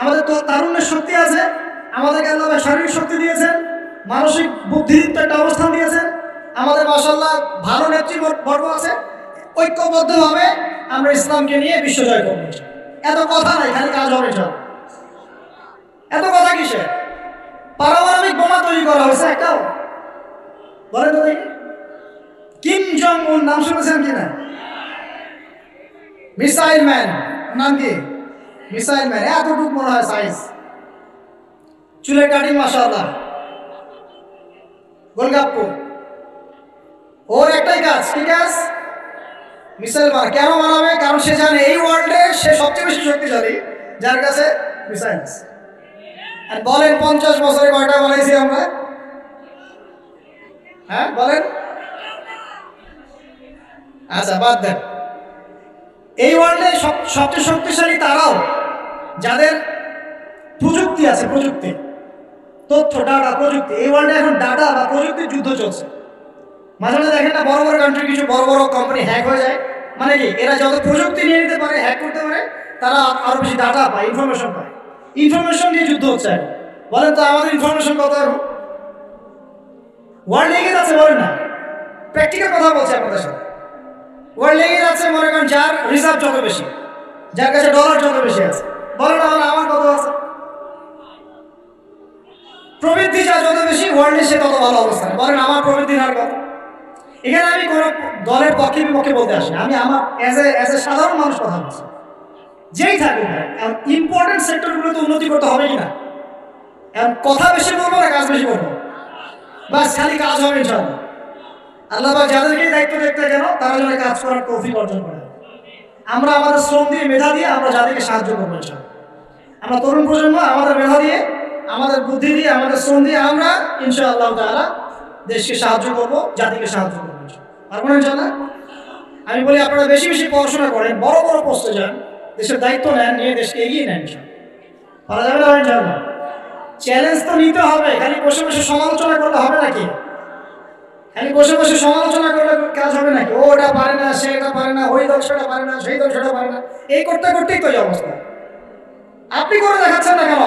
A: আমাদের তো তারুণ্যের শক্তি আছে, আমাদেরকে আল্লাহ শারীরিক শক্তি দিয়েছেন, মানসিক বুদ্ধিদীপ্ত একটা অবস্থান দিয়েছেন, আমাদের মাশাআল্লাহ ভালো নেতৃবর্গ আছে। ঐক্যবদ্ধভাবে আমরা ইসলামকে নিয়ে বিশ্ব জয় করব। এত কথা নাই, খালি কাজ হবে। এত কথা কিসে? পারমাণবিক বোমা তৈরি করা হয়েছে একটাও? বলেন তো দেখি, কিম জং উন নাম শুনেছেন কিনা? মিসাইল ম্যান, নাম কি? মিসাইল ম্যান, এতটুকু মনে হয় সাইজ, চুলের কাটিং মাশাআল্লাহ, গোলগাপ্পু। ওর একটাই কাজ, কি কাজ? মিসাইল বানা। কেন বানাবে? কারণ সে জানে এই ওয়ার্ল্ডে সে সবচেয়ে বেশি শক্তিশালী, যার কাছে মিসাইল আছে। আর বলেন 50 বছরে কয়টা বানাইছি আমরা? হ্যাঁ বলেন। আচ্ছা বাদ দেন, এই ওয়ার্ল্ডে সবচেয়ে শক্তিশালী তারাও যাদের প্রযুক্তি আছে, প্রযুক্তি। তথ্য, ডাটা, প্রযুক্তি, এই ওয়ার্ল্ডে এখন ডাটা বা প্রযুক্তির যুদ্ধ চলছে। মাঝে মাঝে দেখেন না, বড় বড় কান্ট্রি কিছু বড় বড় কোম্পানি হ্যাক হয়ে যায়। মানে কি, এরা যত প্রযুক্তি নিয়ে নিতে পারে, হ্যাক করতে পারে, তারা আরো বেশি ডাটা পায়, ইনফরমেশন পায়। ইনফরমেশন নিয়ে যুদ্ধ হচ্ছে এখন। বলেন তো আমাদের ইনফরমেশন কত এখন? ওয়ার্ল্ড এগিয়ে যাচ্ছে, বলেন না, প্র্যাকটিক্যাল কথা বলছে আপনাদের সাথে। ওয়ার্ল্ড এগিয়ে যাচ্ছে, মনে করেন যার রিজার্ভ যত বেশি, যার কাছে ডলার যত বেশি আছে, বলেন না আমার কত আছে? প্রবৃদ্ধি যা যত বেশি, ওয়ার্ল্ডে সে তত ভালো অবস্থানে। বলেন আমার প্রবৃদ্ধির হার কত? এখানে আমি কোনো দলের পক্ষে বিপক্ষে বলতে আসি, আমি আমার এজ এ সাধারণ মানুষ কথা বলছি। যেই থাকুক না, ইম্পর্টেন্ট সেক্টরগুলোতে উন্নতি করতে হবে কিনা? এখন কথা বেশি বলবো না কাজ বেশি করবো? বাস খালি কাজ হবে ইনশাআল্লাহ। আল্লাহ পাক যাদেরকেই দায়িত্ব দেখতে কেন, তারা যেন কাজ করার তৌফিক অর্জন করে। আমরা আমাদের শ্রম দিয়ে, মেধা দিয়ে আমরা যাদেরকে সাহায্য করবো ইনশাআল্লাহ। আমরা তরুণ প্রজন্ম, আমাদের মেধা দিয়ে, আমাদের বুদ্ধি দিয়ে, আমাদের শ্রম দিয়ে আমরা ইনশাআল্লাহ তাআলা দেশকে সাহায্য করবো, জাতিকে সাহায্য করবো পারবো না ইনশাআল্লাহ। আমি বলি আপনারা বেশি বেশি পড়াশোনা করেন, বড় বড় পোস্টে যান, দেশের দায়িত্ব নেন, নিয়ে দেশকে এগিয়ে নেন ইনশাআল্লাহ। পারা যাবে না ইনশাআল্লাহ? চ্যালেঞ্জ তো নিতে হবে, খালি বসে বসে সমালোচনা করলে হবে নাকি? খালি বসে বসে সমালোচনা করলে কাজ হবে নাকি? ও এটা পারে না, সে এটা পারে না, ওই দল সেটা পারে না, সেই দল সেটা পারে না, এই করতে করতেই তো এই অবস্থা। আপনি করে দেখাচ্ছেন না কেন?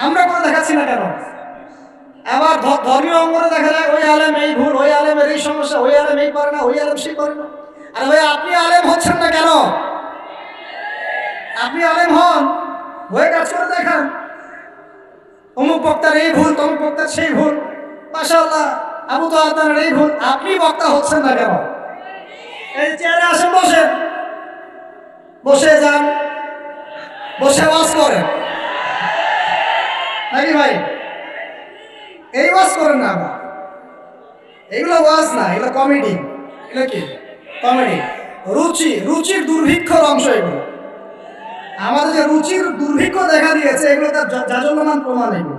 A: আমরা করে দেখাচ্ছি না কেন? আবার ধর্মীয় অঙ্গনে দেখা যায় ওই আলেম এই ভুল, ওই আলেমের এই সমস্যা, ওই আলেম এই পারে না, ওই আলেম সেই পারে না। আর ভাই আপনি আলেম হচ্ছেন না কেন? আপনি আলেম হন, হয়ে কাজ করে দেখান। অমুক বক্তার এই ভুল, তমুক বক্তার সেই ভুল, মাশাআল্লাহ আবু তো আপনার এই ভুল, আপনি বক্তা হচ্ছেন না কেন? এই চেয়ারে আসেন, বসেন, বসে যান, বসে ওয়াজ করেন নাকি ভাই? এই ওয়াজ করেন না, আমরা এগুলো ওয়াজ না, এগুলো কমেডি। এগুলো কি কমেডি? রুচির দুর্ভিক্ষর অংশ এগুলো। আমাদের যে রুচির দুর্ভিক্ষ দেখা দিয়েছে, এগুলো তার জাজল্যমান প্রমাণ। এগুলো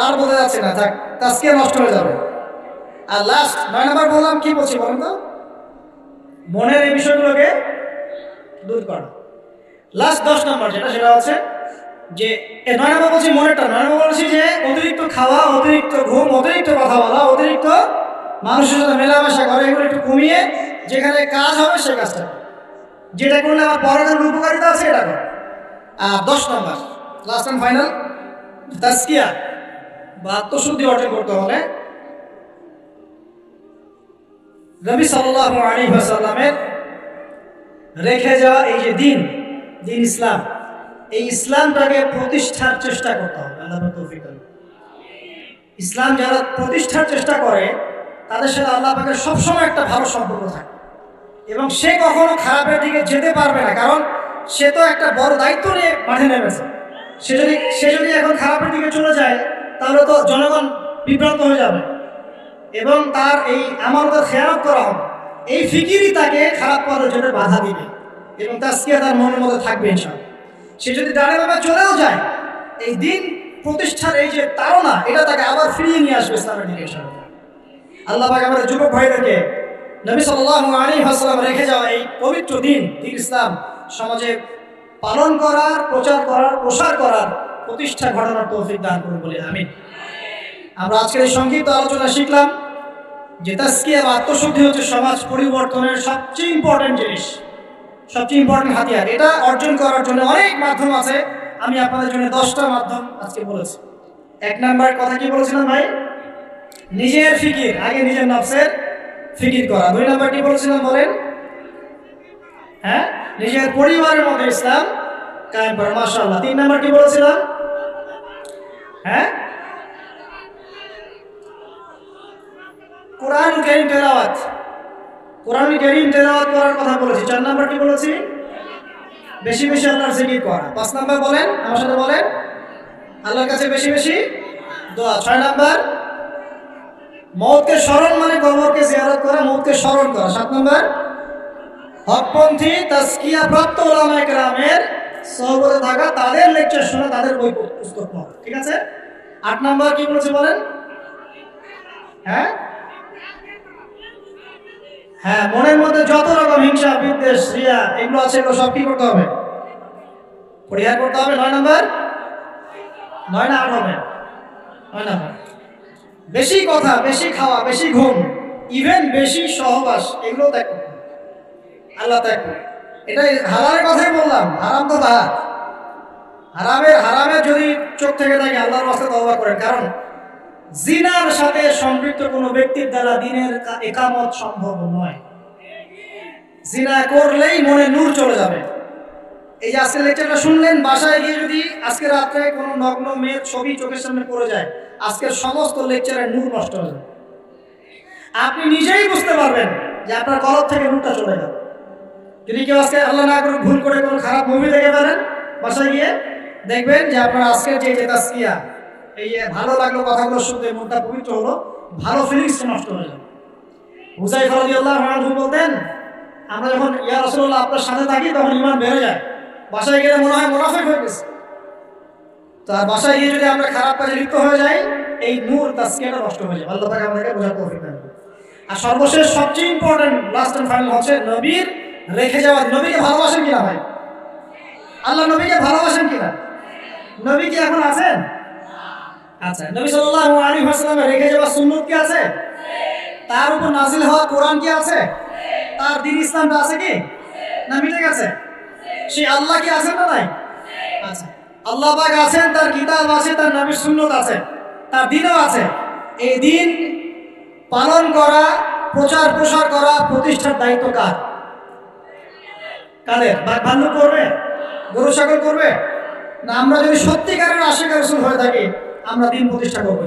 A: আর বোঝা যাচ্ছে না, থাক, তাজকিয়া নষ্ট হয়ে যাবে। আর লাস্ট 9 নাম্বার বললাম, কি বলছি বলেন তো? মনের এই বিষয়গুলোকে দূর করা। লাস্ট 10 নাম্বার যেটা, সেটা হচ্ছে যে 9 নাম্বার বলছি মনেরটা, 9 নাম্বার বলছি যে অতিরিক্ত খাওয়া, অতিরিক্ত ঘুম, অতিরিক্ত কথা বলা, অতিরিক্ত মানুষের সাথে মেলামেশা করে, এগুলো একটু কমিয়ে যেখানে কাজ হবে সে কাজটা, যেটা করলে আমার পরকালের উপকারিতা আছে এটা করে। আর 10 নাম্বার লাস্ট অ্যান্ড ফাইনাল, তাজকিয়া বা আত্মশুদ্ধি অর্জন করতে হলে নবী সাল্লাল্লাহু আলাইহি ওয়াসাল্লামের রেখে যাওয়া এই যে দিন ইসলাম, এই ইসলামটাকে প্রতিষ্ঠার চেষ্টা করতে হবে। আল্লাহর তৌফিক দান। ইসলাম যারা প্রতিষ্ঠার চেষ্টা করে, তাদের সাথে আল্লাহ পাকের সবসময় একটা ভালো সম্পর্ক থাকে, এবং সে কখনো খারাপের দিকে যেতে পারবে না, কারণ সে তো একটা বড় দায়িত্ব নিয়ে মাঠে নেমেছে। সে যদি এখন খারাপের দিকে চলে যায়, তাহলে তো জনগণ বিভ্রান্ত হয়ে যাবে এবং তার এই আমানতের খেয়ানত করা হবে। এই ফিকিরই তাকে খারাপ পথের জন্য বাধা দিবে এবং তাজকিয়া তার মনের মধ্যে থাকবে ইনশাআল্লাহ। সে যদি ডানে চলেও যায়, এই দিন প্রতিষ্ঠার এই যে তাড়না, এটা তাকে আবার ফিরিয়ে নিয়ে আসবে ইসলামের দিকে ইনশাআল্লাহ। আল্লাহ পাক আমাদের যুবক ভাইদেরকে নবী সাল্লাল্লাহু আলাইহি ওয়াসাল্লাম রেখে যাওয়া এই পবিত্র দিন ইসলাম সমাজে পালন করার, প্রচার করার, প্রসার করার, প্রতিষ্ঠা ঘটানোর তৌফিক দান করুন বলে আমিন। আমরা আজকের এই সংক্ষিপ্ত আলোচনা শিখলাম যে তাজকিয়া বা আত্মশুদ্ধি হচ্ছে সমাজ পরিবর্তনের সবচেয়ে ইম্পর্টেন্ট জিনিস, সবচেয়ে ইম্পর্টেন্ট হাতিয়ার। এটা অর্জন করার জন্য অনেক মাধ্যম আছে। আমি আপনাদের জন্য 10টা মাধ্যম আজকে বলেছি। 1 নাম্বার কথা কি বলেছিলাম ভাই? নিজের ফিকির, আগে নিজের নফসের ফিকির করা। 2 নাম্বার কি বলেছিলাম বলেন? হ্যাঁ, নিজের পরিবারের মধ্যে ইসলাম কায়েম করা। মাশাআল্লাহ। 3 নাম্বার কি বলেছিলাম? হ্যাঁ, কোরআন কারীম তেলাওয়াত, কোরআন কারীম তেলাওয়াত করার কথা বলেছি। 4 নাম্বার কি বলেছি? বেশি বেশি আল্লাহর জিকির করা। 5 নাম্বার বলেন, আমার সাথে বলেন, আল্লাহর কাছে বেশি বেশি দোয়া। 6 নাম্বার মওতকে স্মরণ, মানে কবরকে জিয়ারত করা, মওতকে স্মরণ করা। 7 নাম্বার হকপন্থী তাজকিয়া প্রাপ্ত উলামায়ে কেরামের সহবতে থাকা, তাদের লেকচার শোনা, তাদের বই পুস্তক পড়া। ঠিক আছে? 8 নাম্বার কি বলেছে বলেন? হ্যাঁ হ্যাঁ, মনের মধ্যে যত রকম হিংসা, বিদ্বেষ, রিয়া এগুলো আছে, এগুলো সব কি করতে হবে? পরিহার করতে হবে। 9 নাম্বার 9 না 8 হবে? 9 না 8। বেশি কথা, বেশি খাওয়া, বেশি ঘুম, ইভেন বেশি সহবাস, এগুলো ত্যাগ করতে হবে। আল্লাহ ত্যাগ করবে। এটাই হালালের কথাই বললাম, হারাম তো বাদ। হারামের যদি চোখ থেকে থাকে আল্লাহর রাস্তায় তওবা করেন। কারণ জিনার সাথে সম্পৃক্ত কোনো ব্যক্তির দ্বারা দিনের একামত সম্ভব নয়। জিনা করলেই মনে নূর চলে যাবে। এই যে আজকের লেকচারটা শুনলেন, বাসায় গিয়ে যদি আজকে রাত্রে কোনো নগ্ন মেয়ের ছবি চোখের সামনে পড়ে যায়, আজকের সমস্ত লেকচারের নূর নষ্ট হয়ে যাবে। আপনি নিজেই বুঝতে পারবেন যে আপনার কলব থেকে নূরটা চলে যাবে। যদি কেউ আজকে আল্লাহ না করে ভুল করে কোনো খারাপ মুভি দেখে ফেলেন, বাসায় গিয়ে দেখবেন যে আপনার আজকের যে তাসকিয়া, এই ভালো লাগলো কথাগুলো শুনতে, মনটা পবিত্র হলো, ভালো ফিলিংস নষ্ট হয়ে যাবে। হুযায়ফা রাদিয়াল্লাহু আনহু বলতেন, আমরা যখন ইয়া রাসূলুল্লাহ আপনার সাথে থাকি তখন ঈমান বেড়ে যায়, বাসায় গেলে মনে হয় মুনাফিক হয়ে গেছে। তো আর বাসায় গিয়ে যদি আমরা খারাপ কাজে লিপ্ত হয়ে যাই, এই নূর তাসকিয়াটা নষ্ট হয়ে যায়। আল্লাহ পাক আমাদেরকে বোঝার তৌফিক দান করুন। আর সর্বশেষ সবচেয়ে ইম্পর্টেন্ট লাস্ট এন্ড ফাইনাল হচ্ছে নবীর রেখে যাওয়া। নবীকে ভালোবাসেন কিনা ভাই? আল্লাহ নবীকে ভালোবাসেন কিনা? নবী কি এখন আছেন? আচ্ছা, নবী সাল্লাল্লাহু আলাইহি ওয়াসাল্লামের রেখে যাওয়া সুন্নাত কি আছে? তার উপর নাজিল হওয়া কোরআন কি আছে? তার দ্বীন ইসলামটা আছে কি না মিটে গেছে? সেই আল্লাহ কি আছেন না নাই? আচ্ছা, আল্লাহ পাক আছেন, তার কিতাব আছে, তার নবীর সুন্নাত আছে, তার দ্বীনও আছে। এই দ্বীন পালন করা, প্রচার প্রসার করা, প্রতিষ্ঠার দায়িত্ব কার? কাদের? ভাল্লু করবে? গরু ছাগল করবে? না আমরা যদি সত্যিকারের আশিক রাসূল হয়ে থাকি, আমরা দ্বীন প্রতিষ্ঠা করবো।